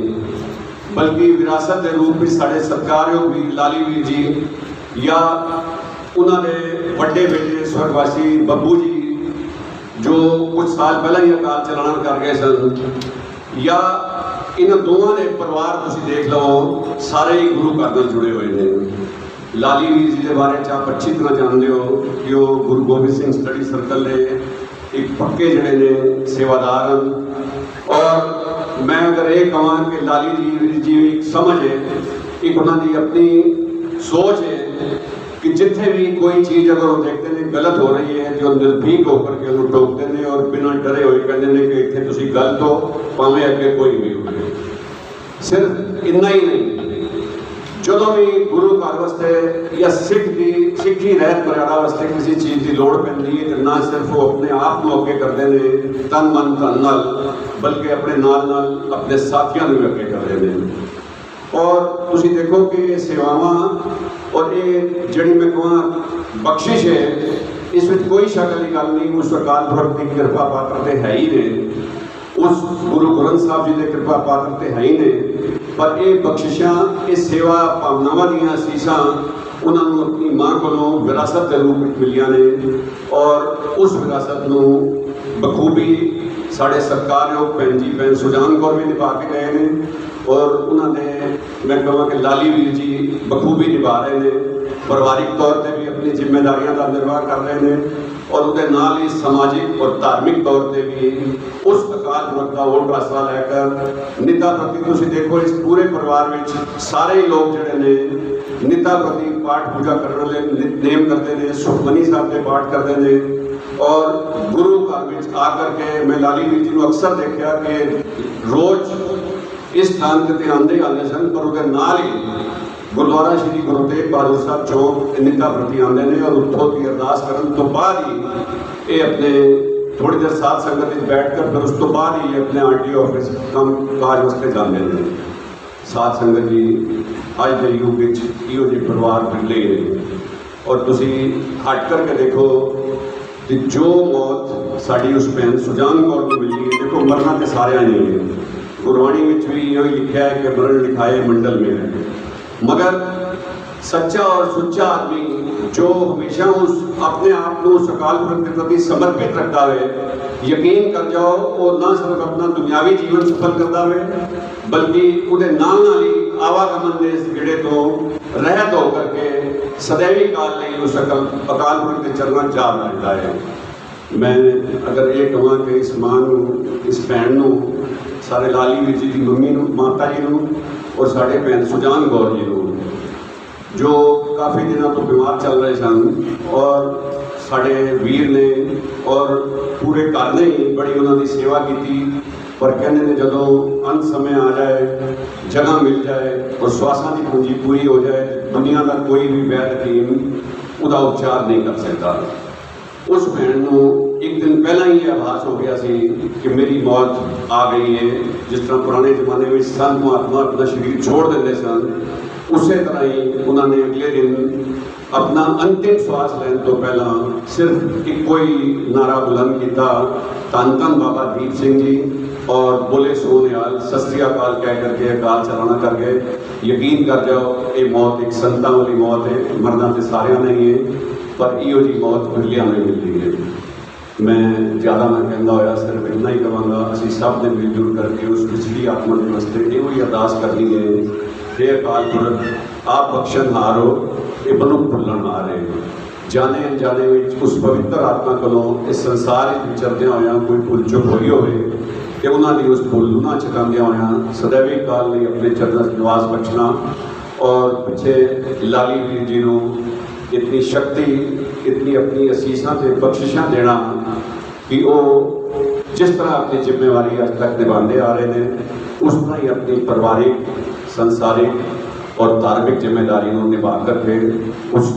बल्कि विरासत के रूप में साढ़े सत्कारयोग वीर लाली वीर जी या उन्होंने बड़े बेटे स्वर्गवासी बब्बू जी जो कुछ साल पहले ही अकाल चलाना कर गए सन, या इन दोनों के परिवार तुम देख लो सारे ही गुरु घर नाल जुड़े हुए हैं। लाली वीर जी के बारे आप अच्छी तरह जानते हो कि वो गुरु गोबिंद सिंह स्टडी सर्कल के एक पक्के जड़े ने सेवादार हैं। और मैं अगर ये कहूँ कि लाली जी एक समझ है, एक उन्होंने अपनी सोच है कि जिथे भी कोई चीज़ अगर वो देखते हैं गलत हो रही है, जो निर्भीक होकर के उन्होंने टोकते हैं और बिना डरे हुए कहते हैं कि इतने तुसी गलत हो, भावें अगे कोई भी हो। सिर्फ इन्ना ही नहीं, जो भी गुरु घर वास्ते या सिक्खी रहत मर्यादा वास्ते किसी चीज़ की लौड़ पैंदी है, तो ना सिर्फ वो अपने आप को अगे करते हैं तन मन धन नाल, बल्कि अपने नाल नाल अपने साथियों को भी अगे करते हैं। और तुसी देखो कि सेवावां और ये जड़ी मैं कहूँ बख्शिश है, इसमें कोई शक वाली गल नहीं। उस अकाल पुरख की कृपा पात्र तो है ही ने, उस गुरु ग्रंथ साहब जी के कृपा पात्र तो है ही ने, पर ये बख्शिशां, ये सेवा भावनावां दीयां असीसां उन्होंने अपनी मां को विरासत के रूप में मिलिया ने। और उस विरासत को बखूबी साढ़े सत्कारयोग भैन जी भैन सुजान कौर भी निभा के गए हैं, और उन्होंने मैं कहूँ कि लाली वीर जी बखूबी निभा रहे हैं, परिवारिक तौर पर भी अपनी जिम्मेदारियां का निर्वाह कर रहे हैं, और उसके नाल ही समाजिक और धार्मिक तौर पर भी उस अकाल पुरख का वोट आसरा लैकर निता प्रति तुसीं देखो इस पूरे परिवार में सारे ही लोग जोड़े ने निता प्रति पाठ पूजा करने वाले नेम करते हैं, सुखमनी साहब के पाठ करते हैं। और गुरु घर में आकर के मैं लाली वीर जी को अक्सर देखा कि रोज इस स्थान पर आते आते सन, पर उसके नाल ही गुरुद्वारा श्री गुरु तेग बहादुर साहब चौक निता प्रति आते हैं, और उत्थों की अरदास करने तो बाद ही ये अपने थोड़ी देर साथ संगत में बैठ कर फिर उस तो बाद ही अपने RTO ऑफिस काम काज वास्ते जाते हैं। साथ संगत जी अज के युग इहो जी परिवार मिले हैं, और तुसी हट करके देखो कि जो मौत साड़ी उस भैन सुजान कौर को मिली है, देखो मरना तो सारे नहीं है, गुरबाणी में भी यही लिखा है कि मरण लिखाए मंडल में है। मगर सच्चा और सुच्चा आदमी जो हमेशा उस अपने आप को उस अकाल पुरख के प्रति समर्पित रखता है, यकीन कर जाओ वो न सिर्फ अपना दुनियावी जीवन सफल करता है, बल्कि उहदे नाल नाल ही आवागमन के इस गेड़े तो रहत होकर के सदैवी काल लिए उस अकाल पुरख के चरणों जा रहता है। मैं अगर ये कहूँ कि इस मां इस भैन सारे लाली वीर जी की मम्मी माता जी और साढ़े भैन सुजान कौर जी जो काफ़ी दिनों तो बीमार चल रहे सन और साढ़े वीर ने और पूरे घर ने ही बड़ी उन्होंने सेवा की थी। पर कहने ने जदों अंत समय आ जाए, जगह मिल जाए और श्वासां की पूंजी पूरी हो जाए, दुनिया का कोई भी वैद हकीम उसका उपचार नहीं कर सकता। उस भैन को एक दिन पहला ही आभास हो गया सी कि मेरी मौत आ गई है। जिस तरह पुराने जमाने में संत महात्मा अपना शरीर छोड़ देते सन, उसी तरह ही उन्होंने अगले दिन अपना अंतिम श्वास लेने तो पहला सिर्फ एक कोई नारा बुलंद किया, धन धन बाबा दीप सिंह जी, और बोले सोनियाल सत श्री अकाल कह करके अकाल चलाना कर गए। यकीन कर जाओ ये मौत एक संतां वाली मौत है, मरना तो सारिया नहीं है, पर इहो जी मौत बिरलियां में मिलती है। मैं ज़्यादा ना कहता होया सिर्फ इतना ही कहांगा, असीं सब ने मिलजुल करके उस पिछड़ी आत्मा के वास्ते इहो ही अरदास करनी है, हे अकाल पुरख आप बख्शन हारो ये बनु भुलन हारे। जाने अनजाने में उस पवित्र आत्मा कोलों इस संसार विचरदे होया कोई भुल चुक हुई होवे कि उन्होंने उस भुल ना चुकांदे होया सदैवी काल ने अपने चरणों च निवास बख्शना। और पिछे लाली वीर जी को इतनी शक्ति, इतनी अपनी असीसां ते बख्शिशां देना कि वो जिस तरह अपनी जिम्मेवारी अज तक निभाते आ रहे हैं, उस तरह ही अपनी पारिवारिक, संसारिक और धार्मिक जिम्मेदारी को निभा करके उस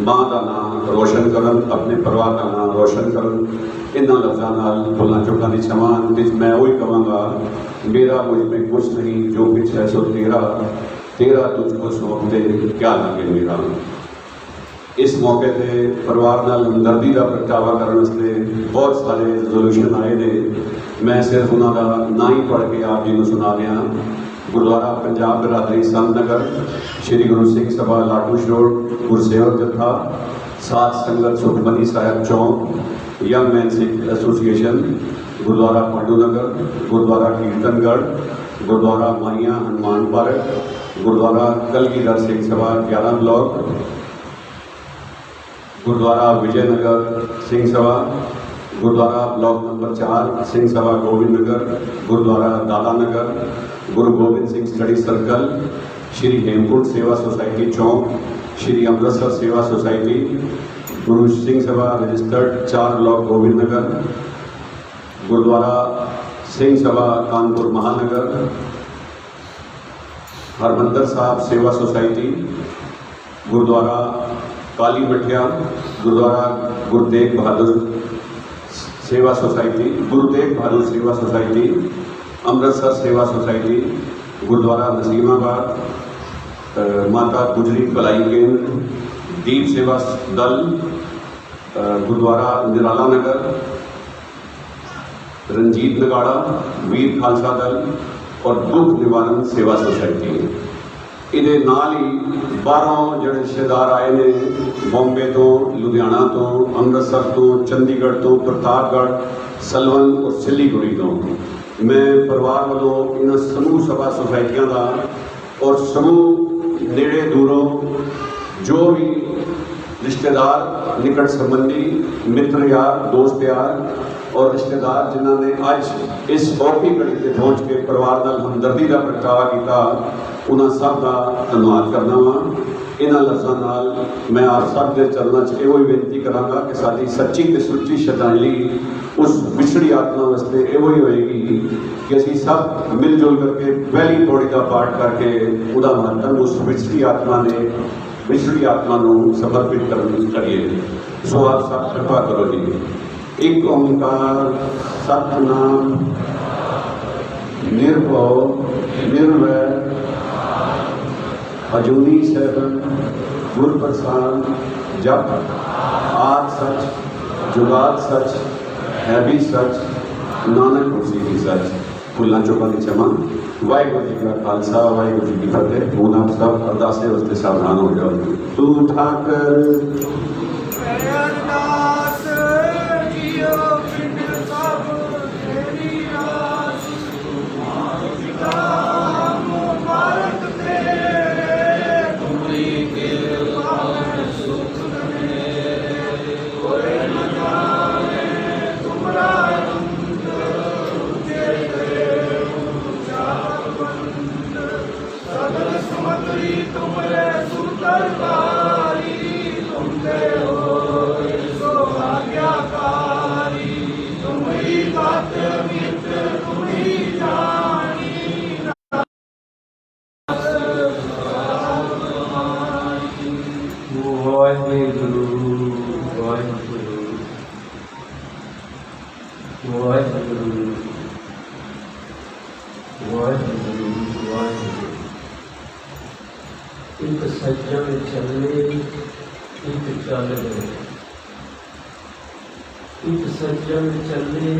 माँ का नाम रोशन करन, अपने परिवार का नाम रोशन करन। इन्हों लफ्जों भुलना चुका की क्षमा मैं वही कहूँगा, मेरा मुझ में कुछ नहीं जो कुछ है सो तेरा, तेरा तुझको सौंप दे क्या लगे मेरा। इस मौके पर परिवार नाल हमदर्दी का प्रगटावा करने वास्ते बहुत सारे रेजोल्यूशन आए ने। मैं सिर्फ उन्होंने ना ही पढ़ के आप जी को सुना रहा। गुरुद्वारा पंजाब बिरादरी संत नगर, श्री गुरु सिंह सभा लाटूश रोड, गुरसेवक जत्था, सात संगत Sukhmani Sahib Chowk, young man Sikh association, Gurdwara Pandu Nagar, Gurdwara Kirtangarh, Gurdwara Maiya Hanuman park, Gurdwara Kalgidhar Singh Sabha 11 block, gurdwara Vijayanagar Singh Sabha, gurdwara block number 4 Singh Sabha Govind Nagar, gurdwara दादा नगर, गुरु गोबिंद सिंह स्टडी सर्कल, श्री हेमकुंड सेवा सोसाइटी चौक, श्री अमृतसर सेवा society, Guru Singh Sabha registered 4 block Govind Nagar, gurdwara Singh Sabha Kanpur महानगर, हरमंदर साहब सेवा सोसाइटी, गुरुद्वारा काली मठिया, गुरुद्वारा गुरु तेग बहादुर सेवा सोसाइटी, गुरु तेग बहादुर सेवा सोसाइटी, अमृतसर सेवा सोसाइटी, गुरुद्वारा नसीमाबाद, माता गुजरी भलाई केंद्र, दीप सेवा दल, गुरुद्वारा निराला नगर, रंजीत नगाड़ा, वीर खालसा दल और दुख निवारण सेवा सोसाइटी। इहदे नाल ही 12 जो रिश्तेदार आए ने बॉम्बे तो, लुधियाना तो, अमृतसर तो, चंडीगढ़ तो, प्रतापगढ़, सलवन और सिलीगुड़ी तो। मैं परिवार वालों इन समूह सभा सोसाइटियां का और समूह नेड़े दूरों जो भी रिश्तेदार, निकट संबंधी, मित्र यार, दोस्त यार और रिश्तेदार जिन्होंने अज इस औखी घड़ी से पहुँच के परिवार नाल हमदर्दी का प्रगटावा किया, उन्होंने सब का धन्यवाद करना वा। इन्होंने लफ्जों नाल मैं आप सब के चरणों च यो बेनती कराँगा कि साडी सच्ची ते सुच्ची श्रद्धांजलि उस विछड़ी आत्मा वास्ते यो ही होएगी कि असीं सब मिलजुल करके पहली पौड़ी का पाठ करके उदा महत्व उस विछड़ी आत्मा ने विछड़ी आत्मा को समर्पित करिए। सो आप सब कृपा करो जी। एक ओंकार सतनाम निर्भव निर्वैर अजूनी सहबन गुर प्रसाद जप आद सच जुगाद सच है भी सच नानक होसी भी सच। भुलना चुका की क्षमा। वाहिगुरू जी का खालसा वाहिगुरू जी की फतेह। हूँ आप सब अरदासे वास्ते सावधान हो जाओ। तू ठाकर तुमरे सुंदर वाहिगुरु वाहिगुरु वाहिगुरु वाहिगुरु वाहिगुरु। एक सज्जन चले एक चल गए, एक सज्जन चले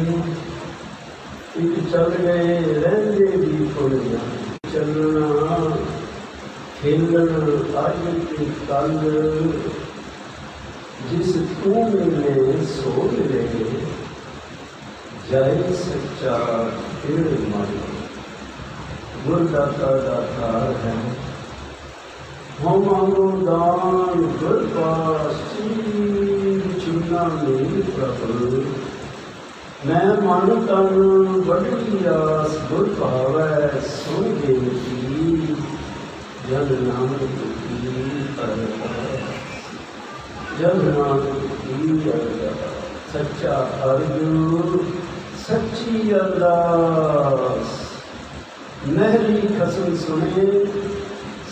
एक चल गए, रहंदे भी फुल जाए। चलना खेलन अज ते कल, जिस तू में सो रहे, जाए सच्चा फिर मन। गुरदाता दातार है, हम मांगो दान गुर पास, चुना मेरी प्रभु। मैं मन तन बड़ी आस, गुर पावै सुन बेनती, जग नानक की अरदास, जग नानक की अरदास। सच्चा अर्जुन सच्ची अरदास, महरी कसम सुने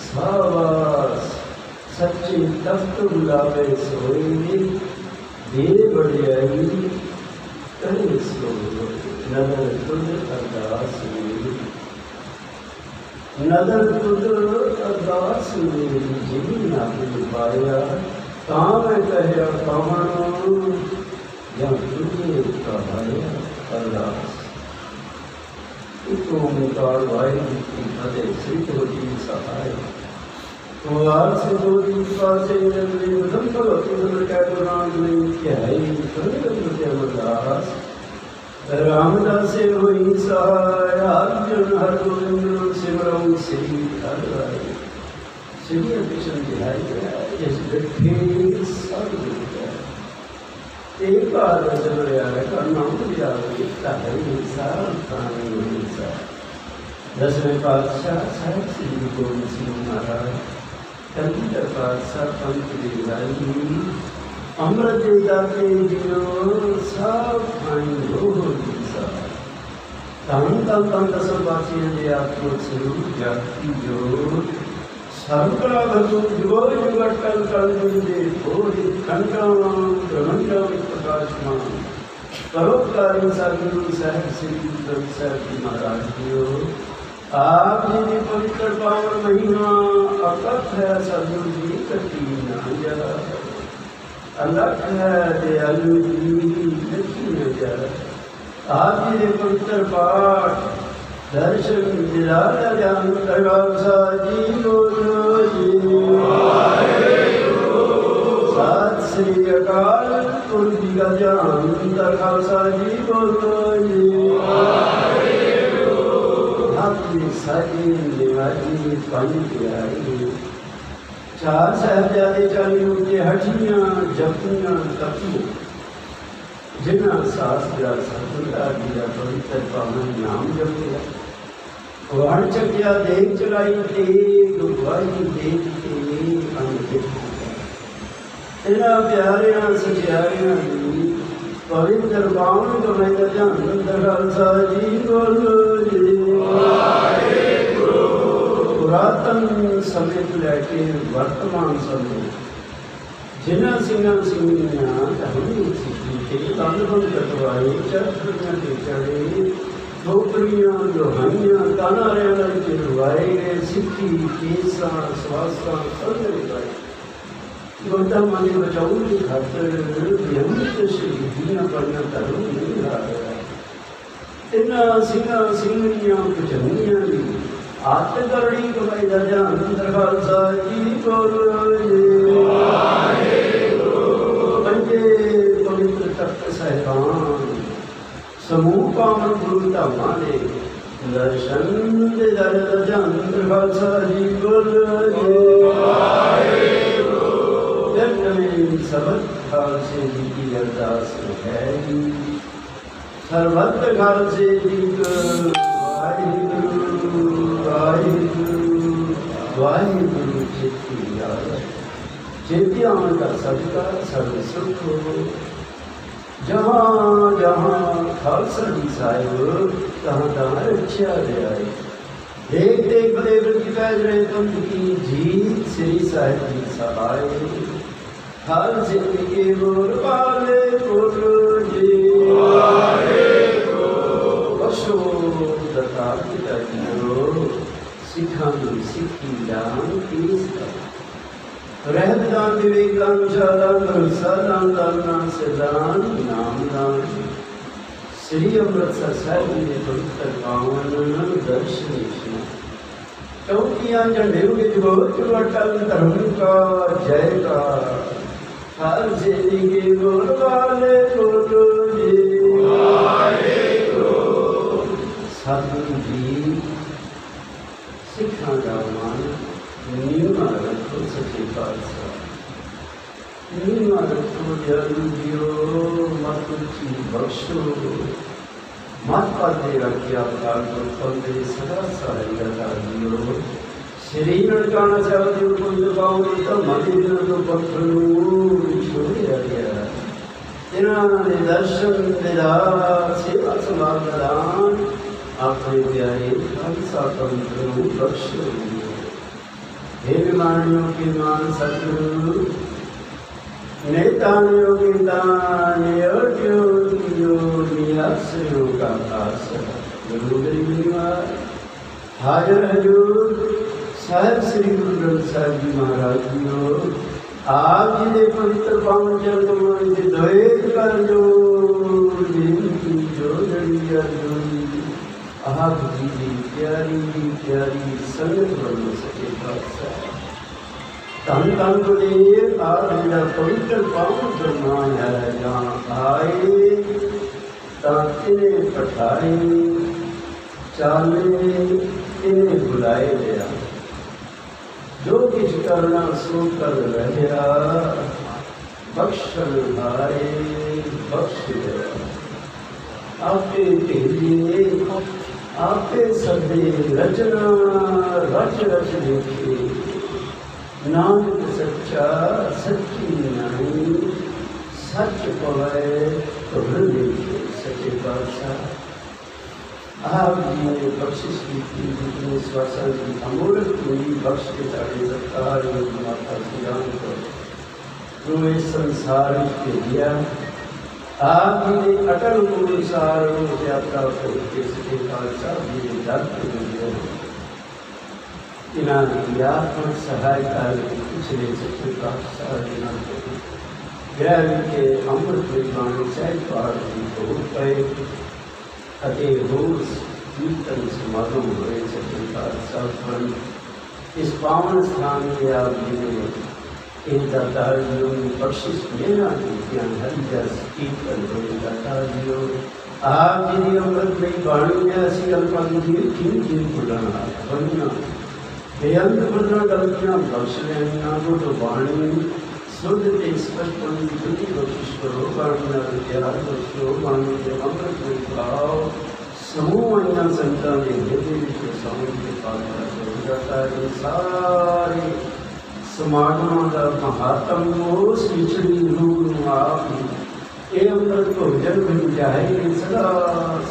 सावास। सच्चे तख्त बुलावे सोए, दे बड़ियाई करे सो। नदर तुझ अरदास मेरी, नदर तुझ अरदास मेरी। जिनी नाम पाया तां मैं कहया कौन, या तुझे कहाया अरदास। एक ओंकार वाहिगुरु की फतेह। श्री गुरु जी सहाय। वार से दो दिन पासे जल्दी मदन भगवती सुन कै गुरान में ध्याई। सुन अमरदास रामदास से होई सहाय। अर्जुन हर गोविंद सिमरऊ श्री हर राय। श्री कृष्ण ध्याई जिस बैठे सब एक बार चल रहा है करना दसवें पातशाह साहब श्री गोविंद सिंह महाराज कंप्यूटर पातशाह पंत देवाई अमृत दाते दियो सब खाई रोह दिशा तन तन तन दस बासी दे आत्म स्वरूप जाति जो सर्वकला भसु जुगो जुगट कल कल दे भोरि खंडाम ब्रह्मंडम प्रकाशमान। परोपकारी सदगुरु साहब श्री गुरु साहब जी महाराज जी, आप जी ने पवित्र पावन महीना अकथ है सदगुरु जी कटी ना जा। अलख है दयालु जी लखी न जा। आप जी ने पवित्र पाठ दर्शन दिलाया ज्ञान खालसा जी बोलो जी। सत श्री अकाल पुरख जी का ज्ञान खालसा जी बोलो जी। आपकी साजी निवाजी पानी पिलाई। चार साहबजादे 40 रूपये हठियां जपियां तपियां, जिन्हें सास दिया सतुला दिया पवित्र पावन नाम जपिया। वण चकिया देख चलाई तेग वाही देख के अनगित। इन्हां प्यारियां सचियारियां दी पवित्र पावन कमाई जन खालसा जी बोलो जी। पुरातन समय तो लैके वर्तमान समय जिन्हां सिंहां सिंगियां धर्मी सिद्धि के तन कटवाए चरखड़ियां के चढ़े ठोकरियां लोहाइयां तानारियां चिरवाए गए सिक्की केसा स्वासा सब लगाए। गोदा माने बचाऊ की खातर नियमित शहीदियां पढ़ना धर्म नहीं रहा गया। इन्हां सिंहां सिंगियां भजनियां दी आत करणी कमाई दा ध्यान खालसा जी बोलो जी। पंजे पवित्र तख्त साहिबान समूह पावन गुरु धामां दे दर्शन दे दर दा ध्यान खालसा जी बोलो जी। सबद खालसे जी की अरदास है। सर्वत्र खालसे जी को वाहिगुरु वाहिगुरु वाहिगुरु चेती आवे। चेती आने का सबका सर्व सुख हो। जहाँ जहाँ खालसा जी साहिब तहाँ तहाँ रक्षा दे आए। देख देख बड़े की पैज रहे पंथ की जीत श्री साहिब जी सहाय। हर जिंदगी बोल वाले बोलो जी बसो दता पिताजियो सिखा में सिखी दान तीस रहदान विवेकान शादान सदान दाना सदान नाम दान श्री अमृतसर साहिब जी के पवित्र पावन दर्शन चौकियां झंडे जोत अटल धर्म का जय का हर जिंदगी बोल वाले बोलो जी सतगुरु जी सिखा का मान नीमा रखो सच्चे पातशाह नीमा रखो जल दियो मत की बख्शो मत पाते रखिया अवतार को फल सदा सहायता दियो शरीर लड़काना चाहते हो कोई दबाओ तो मत दिन तो पत्थर छोड़ दिया तेरा दर्शन तेरा सेवा समाज दान अपने प्यारे खालसा पवित्र बख्श हे बीमारियों के मान सतगुरु नेतान योगी दान आश्रयों का आश्रय गुरु गरीब हाजिर हजूर साहिब श्री गुरु ग्रंथ साहिब जी महाराज जी आप जी ने पवित्र पावन चरणों में द्वैत कर जो आप जी की प्यारी प्यारी संगत बनो सके पातशाह धन धन गुरुदेव आप मेरा पवित्र पावन फरमान है जहाँ आए इन्हें पठाए चाले इन्हें बुलाए गया जो कुछ करना सो कर रहा बख्शन आए बख्श गया आपके तेरे आपके सदे रचना रच रच देखे नानक सच्चा सच्ची नाई सच पवै तो देखे सच्चे पातशाह आप जी ने बख्शिश की थी जितने श्वसन की अमूल्य पूरी बख्श के साढ़े सत्कार माता श्री राम को जो इस संसार के दिया आप जी ने अटल गुरु सारों यात्रा करके सके खालसा जी ने दर्द दिया इन्होंने यात्रा सहायता पिछले सच्चे पातशाह ग्रह के अमृत विद्वान सैद पाठ जी को गए अते रोज कीर्तन समागम हुए सच्चे पातशाह पर इस पावन स्थान के आप जी ने इन दातारियों ने बख्शिश मेरा ज्ञान हरिदास कीर्तन हुए दातारियों आप जी ने अमृत में बाणी में ऐसी अल्पा जी किन किन बुलाना बनना बेअंत बुलना गलतियाँ बख्श लेना वो तो बाणी शुद्ध के स्पष्ट बुद्धि बख्शिश करो बाणी प्यार बख्शो बाणी के अमृत में भाव समूह अन्य संतान ने देवी के समूह के पास जाता है सारे समागमों का महात्म उस विचड़ी रूप आप ये अमृत को जल बन जाए सदा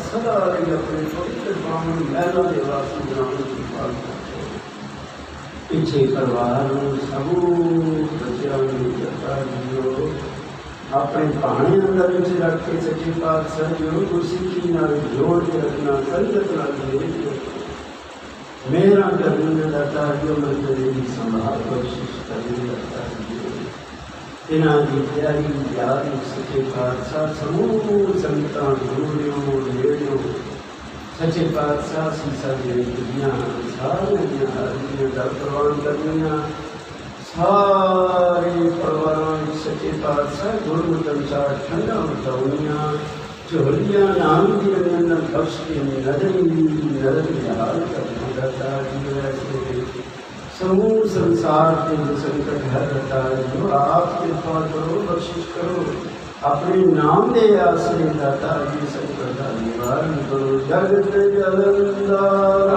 सदा अपने पवित्र पावन मैला निवासी ग्राम की पालना पीछे परिवार समूह बच्चों अपने कहानी अंदर रख के सच्चे पातशाह जो सिक्खी नाल जोड़ के रखना संगत नाल मेरा करने दाता जो मेरी संभाल कोशिश करने दाता इन्हां दी प्यारी याद सच्चे पातशाह समूह संतान दूरियों लेड़ियों सच्चे पातशाह सीसा जी दुनिया सारियां हाजिरियां दा प्रवान करनियां सारे परिवार सच्चे पातशाह गुरमुख अनुसार ठंडा बताउनियां झोलियां नाम की रंगन बख्श के नदरी हाल करना दाता जी ऐसे समूह संसार के जो संकट हरता जो आप कृपा करो बख्शिश करो अपने नाम दे आश्रय दाता जी संकट निवारण करो जगत जलंधर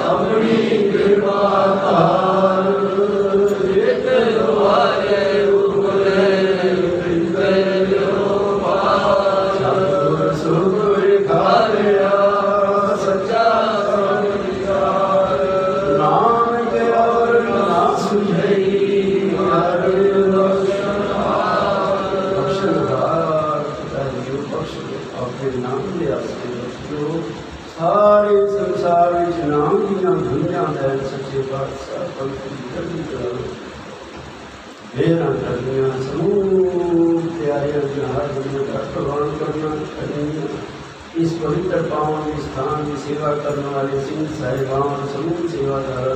अपनी कृपा नाम के और ना सुझई संसार विच नाम दीयां धुनियां लै सच्चे पातशाह पंथ दी चढ़दी कला मेरा करनियां समूह प्यारियां दी हर दुनिया का प्रवान करना करनियां इस पवित्र पावन स्थान की सेवा करने वाले सिंह साहिबान समूह सेवादार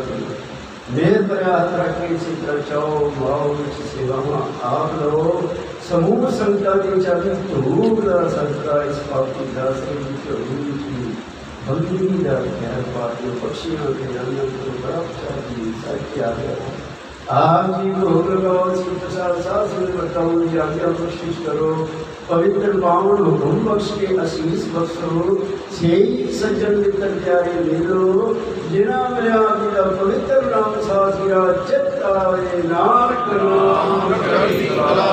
मेरे पर हाथ रखे से रचाओ भाव सेवा आप लो समूह संगता की चाबी धूप संगता इस पापी दास की बंदी दा खैर पाती पक्षियों के जन्म को प्राप्त चाहती सत्य आ गया आप जी को लगाओ सिद्ध प्रसाद शास्त्र बताओ आज्ञा कोशिश करो पवित्र पावन हुकुम बख्श के आशीष बख्शो से सज्जन मित्र प्यारे मिलो जिना मेरे आप जी का पवित्र नाम सासिया चित आवे नानक नाम चढ़ती कला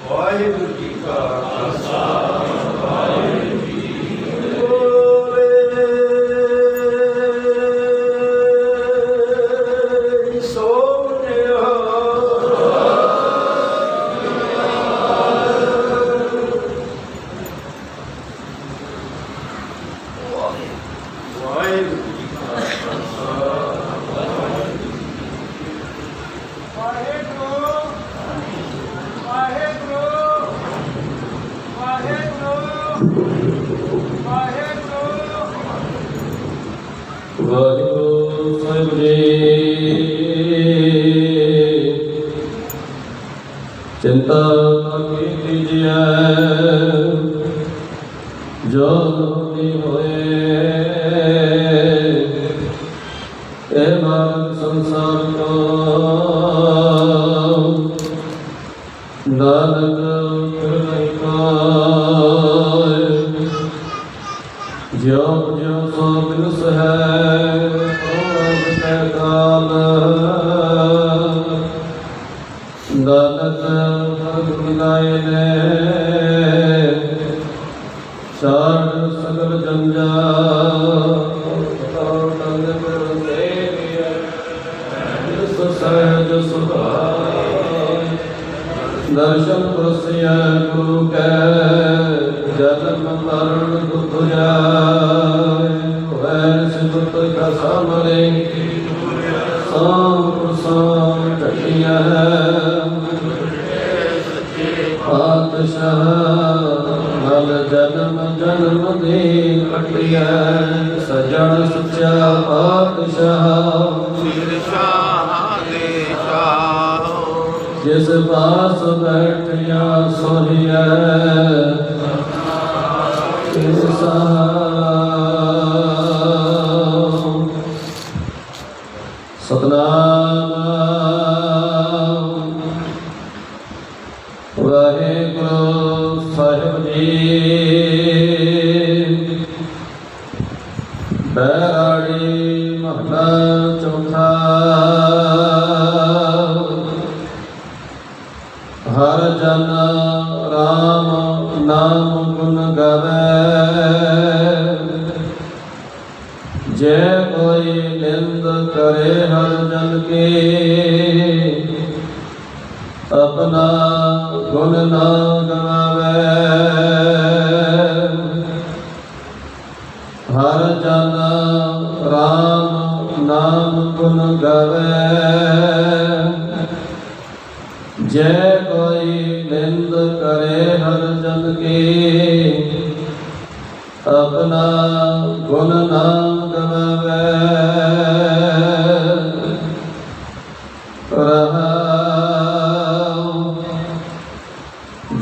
वाहिगुरू जी का खालसा चिंता कीजिए जो होए मार्ग संसार को नानक जो जो सो बिनुस है काल नानक मिलाए ने सार सकल जंजा सहज सुभाय दर्शन प्रसय गुरु के जन्म मरण दुख जाय वैर सिमत का सामरे सांप सांप टटिया पातशाह मल जन्म जन्म दे कटिया सजन सच्चा पातशाह जिस पास बैठिया सोहिया सतनाम वाहेगुरु साहिब जी बैराड़ी महला चौथा हर जन राम नाम गुण गावे जय कोई निंद करे हर जन के अपना गुण ना गवावे हर जन राम नाम गुण गावे जय कोई निंद करे हर जन के अपना गुण ना गवावे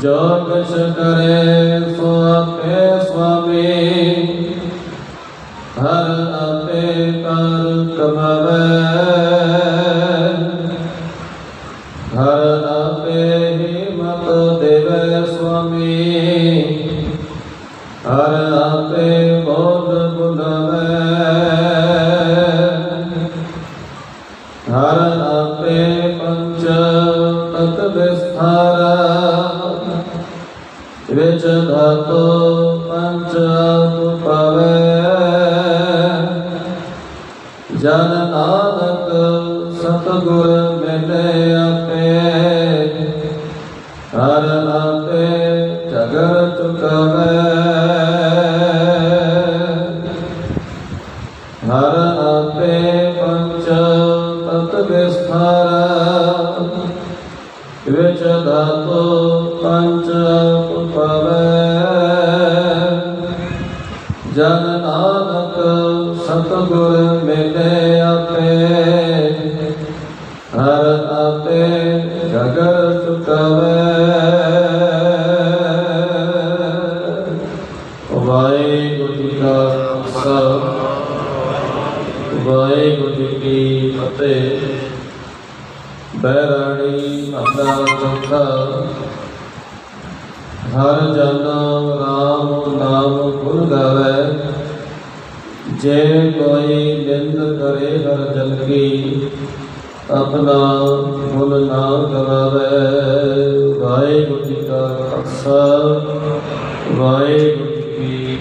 जो कुछ करे सो आपे स्वामी हर आपे कर कमावे हर आपे हिम्मत देवे स्वामी हर आपे बोध बुलावे हर आपे पंच तत् विस्तारा विच धातु पंच पावे जन नानक सतगुर मिले आपे ਹਰ ਆਪੇ ਝਗਰ ਚੁਕਾਵੇ ਹਰ ਆਪੇ ਪੰਚ ਤਤ ਵਿਸਥਾਰ ਵਿਚ ਧਾਤੋ ਪੰਚ ਉਪਾਵੇ ਜਨ ਨਾਨਕ ਸਤਿਗੁਰ ਮਿਲੇ ਆਪੇ ਹਰ ਆਪੇ ਝਗਰ ਚੁਕਾਵੇ ਵਾਹਿਗੁਰੂ ਜੀ ਕਾ ਖਾਲਸਾ ਵਾਹਿਗੁਰੂ ਜੀ ਕੀ ਫਤਿਹ। ਬੈਰਾਣੀ ਮਹਲਾ ਚੌਥਾ। ਹਰ ਜਨ ਰਾਮ ਨਾਮ ਗੁਣ ਗਾਵੇ ਜੇ ਕੋਈ ਨਿੰਦ ਕਰੇ ਹਰ ਜਨ ਕੀ ਆਪਣਾ ਗੁਣ ਨਾ ਗਵਾਵੇ। ਵਾਹਿਗੁਰੂ ਜੀ ਕਾ ਖਾਲਸਾ ਵਾਹਿਗੁਰੂ ਜੀ ਕੀ